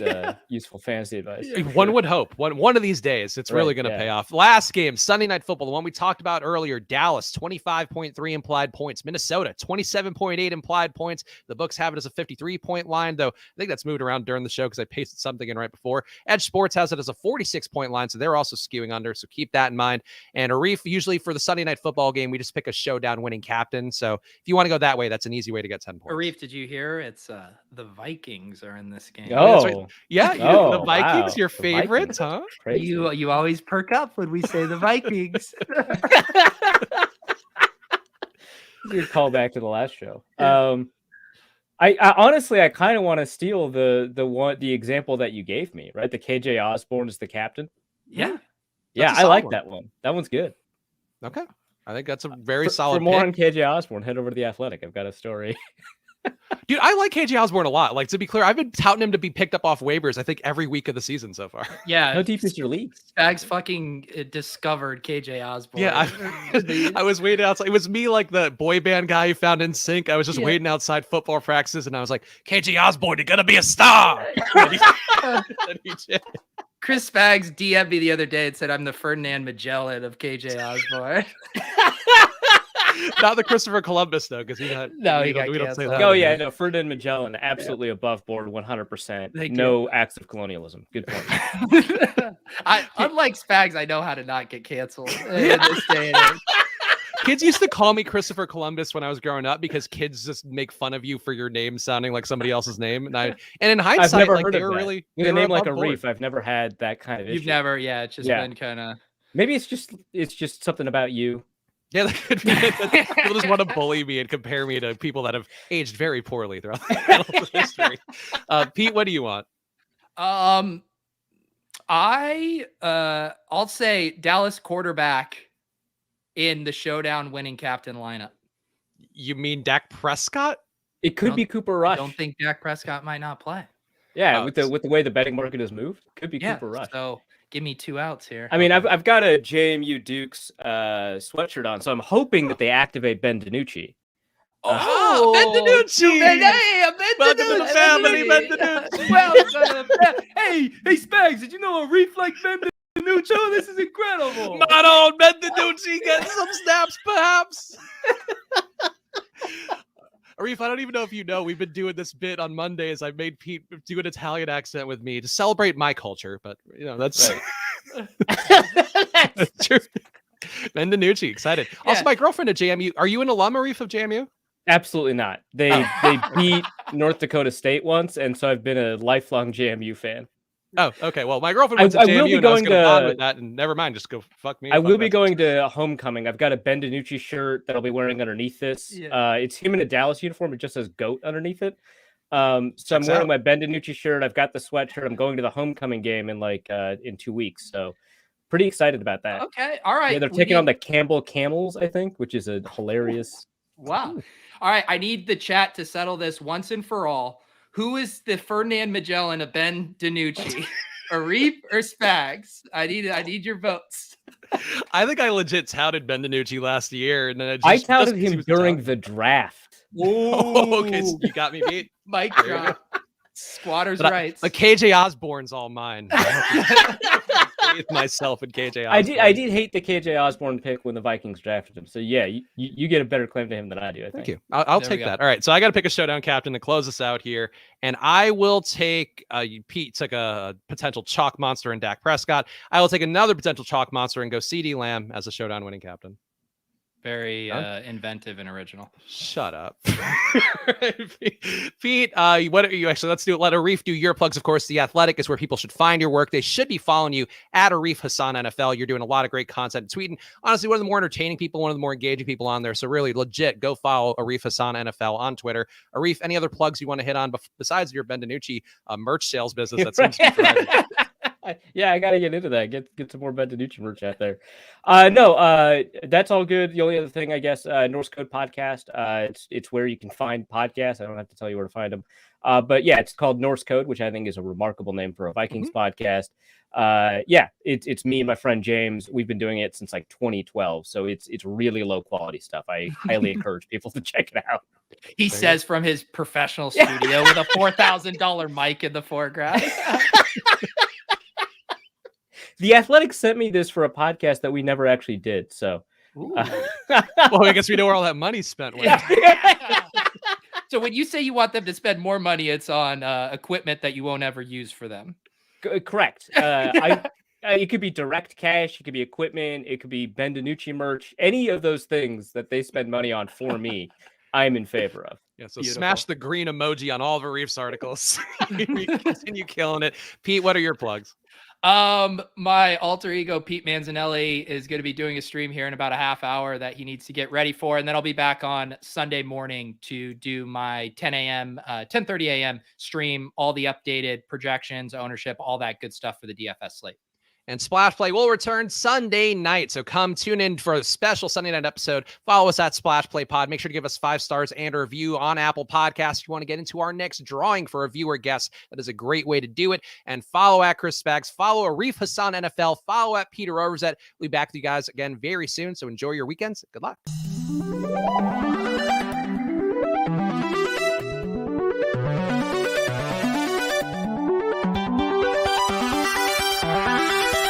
useful fantasy advice. One would hope. One of these days, it's really going to pay off. Last game, Sunday Night Football, the one we talked about earlier. Dallas, 25.3 implied points. Minnesota, 27.8 implied points. The books have it as a 53-point line, though I think that's moved around during the show because I pasted something in right before. Edge Sports has it as a 46-point line, so they're also skewing under, so keep that in mind. And Arif, usually for the Sunday Night Football game, we just pick a showdown winning captain. So if you want to go that way, that's an easy way to get 10 points. Arif, did you hear? It's the Vikings are in this game. Oh, right. Yeah. The Vikings, wow. your favorites, huh? Crazy. You always perk up when we say the Vikings. You call back to the last show. I honestly, I kind of want to steal the example that you gave me, right? The KJ Osborne is the captain. Yeah. Yeah, I like that one. That one's good. Okay. I think that's a very solid For more pick. on KJ Osborne, head over to The Athletic. I've got a story. Dude, I like KJ Osborne a lot. Like, to be clear, I've been touting him to be picked up off waivers, I think, every week of the season so far. Yeah. How deep is your league? Spags fucking discovered KJ Osborne. Yeah, I was waiting outside. It was me, like the boy band guy you found in sync. I was just waiting outside football practices, and I was like, KJ Osborne, you're going to be a star. And he did. Chris Spags DM'd me the other day and said, I'm the Ferdinand Magellan of KJ Osborne. Not the Christopher Columbus, though, because we don't say that. Oh, yeah, no, Ferdinand Magellan, absolutely above board, 100%. No acts of colonialism. Good point. Unlike Spags, I know how to not get canceled in this day and age. Kids used to call me Christopher Columbus when I was growing up because kids just make fun of you for your name sounding like somebody else's name. And in hindsight, I've never like, heard they of were that. really With a name like Arif, I've never had that kind of issue. You've never, it's just been kind of. Maybe it's just something about you. Yeah, that could be it. People just want to bully me and compare me to people that have aged very poorly throughout the history. Pete, what do you want? I'll say Dallas quarterback in the showdown winning captain lineup. You mean Dak Prescott? It could be Cooper Rush. I don't think Dak Prescott might not play. Yeah, with the way the betting market has moved, could be Cooper Rush. So give me 2 outs here. I mean, I've got a JMU Dukes sweatshirt on, so I'm hoping that they activate Ben DiNucci. Ben DiNucci! Welcome to the family, Ben DiNucci! Hey, Spags, did you know Arif like Ben DiNucci? Oh, this is incredible. Not on Ben DiNucci, get some snaps, perhaps. Arif, I don't even know if you know, we've been doing this bit on Mondays. I've made Pete do an Italian accent with me to celebrate my culture, but that's Right. that's true. Ben DiNucci, excited. Yeah. Also, my girlfriend at JMU. Are you an alum, Arif, of JMU? Absolutely not. They beat North Dakota State once, and so I've been a lifelong JMU fan. Oh, okay. Well, my girlfriend went to JMU, will be and I was going going to bond to- with that, and never mind, just go fuck me. I fuck will be Betsperts. going to homecoming. I've got a Ben DiNucci shirt that I'll be wearing underneath this. Yeah. It's him in a Dallas uniform. It just says GOAT underneath it. So I'm Checks wearing out. my Ben DiNucci shirt. I've got the sweatshirt. I'm going to the homecoming game in 2 weeks. So pretty excited about that. Okay. All right. Yeah, they're We taking on need- the Campbell Camels, I think, which is a hilarious. Wow. All right. I need the chat to settle this once and for all. Who is the Ferdinand Magellan of Ben DiNucci? Arif or Spags? I need your votes. I think I legit touted Ben DiNucci last year, and then I touted him during the draft. Oh, okay, so you got me beat. Mic There you go. drop. Squatters' But rights. But KJ Osborne's all mine. With myself and KJ Osborne. I did hate the KJ Osborne pick when the Vikings drafted him. So yeah, you get a better claim to him than I do. I think. Thank you. I'll There we take go. that. All right, so I got to pick a showdown captain to close us out here, and I will take. Pete took a potential chalk monster in Dak Prescott. I will take another potential chalk monster and go CD Lamb as a showdown winning captain. Very inventive and original. Shut up. Pete, what are you actually? Let's do it. Let Arif do your plugs. Of course, The Athletic is where people should find your work. They should be following you at Arif Hasan NFL. You're doing a lot of great content, tweeting. Honestly, one of the more entertaining people, one of the more engaging people on there. So really legit, go follow Arif Hasan NFL on Twitter. Arif, any other plugs you want to hit on besides your Ben DiNucci merch sales business? That seems to be thriving? Yeah, I gotta get into that. Get some more Ben DiNucci merch out there. No, that's all good. The only other thing, I guess, Norse Code Podcast. It's where you can find podcasts. I don't have to tell you where to find them. But yeah, it's called Norse Code, which I think is a remarkable name for a Vikings podcast. Yeah, it's me and my friend James. We've been doing it since like 2012, so it's really low quality stuff. I highly encourage people to check it out. He says from his professional studio with a $4,000 mic in the foreground. The Athletic sent me this for a podcast that we never actually did. So, Well, I guess we know where all that money's spent. So when you say you want them to spend more money, it's on equipment that you won't ever use for them. Correct. It could be direct cash. It could be equipment. It could be Ben DiNucci merch. Any of those things that they spend money on for me, I'm in favor of. Yeah, so Beautiful. smash the green emoji on all of Arif's articles. You continue killing it. Pete, what are your plugs? My alter ego Pete Manzanelli is going to be doing a stream here in about a half hour that he needs to get ready for, and then I'll be back on Sunday morning to do my 10:30 a.m. stream, all the updated projections, ownership, all that good stuff for the DFS slate. And Splash Play will return Sunday night. So come tune in for a special Sunday night episode. Follow us at Splash Play Pod. Make sure to give us 5 stars and a review on Apple Podcasts. If you want to get into our next drawing for a viewer guest, that is a great way to do it. And follow at Chris Spags. Follow Arif Hasan NFL. Follow at Peter Overzet. We'll be back with you guys again very soon. So enjoy your weekends. Good luck.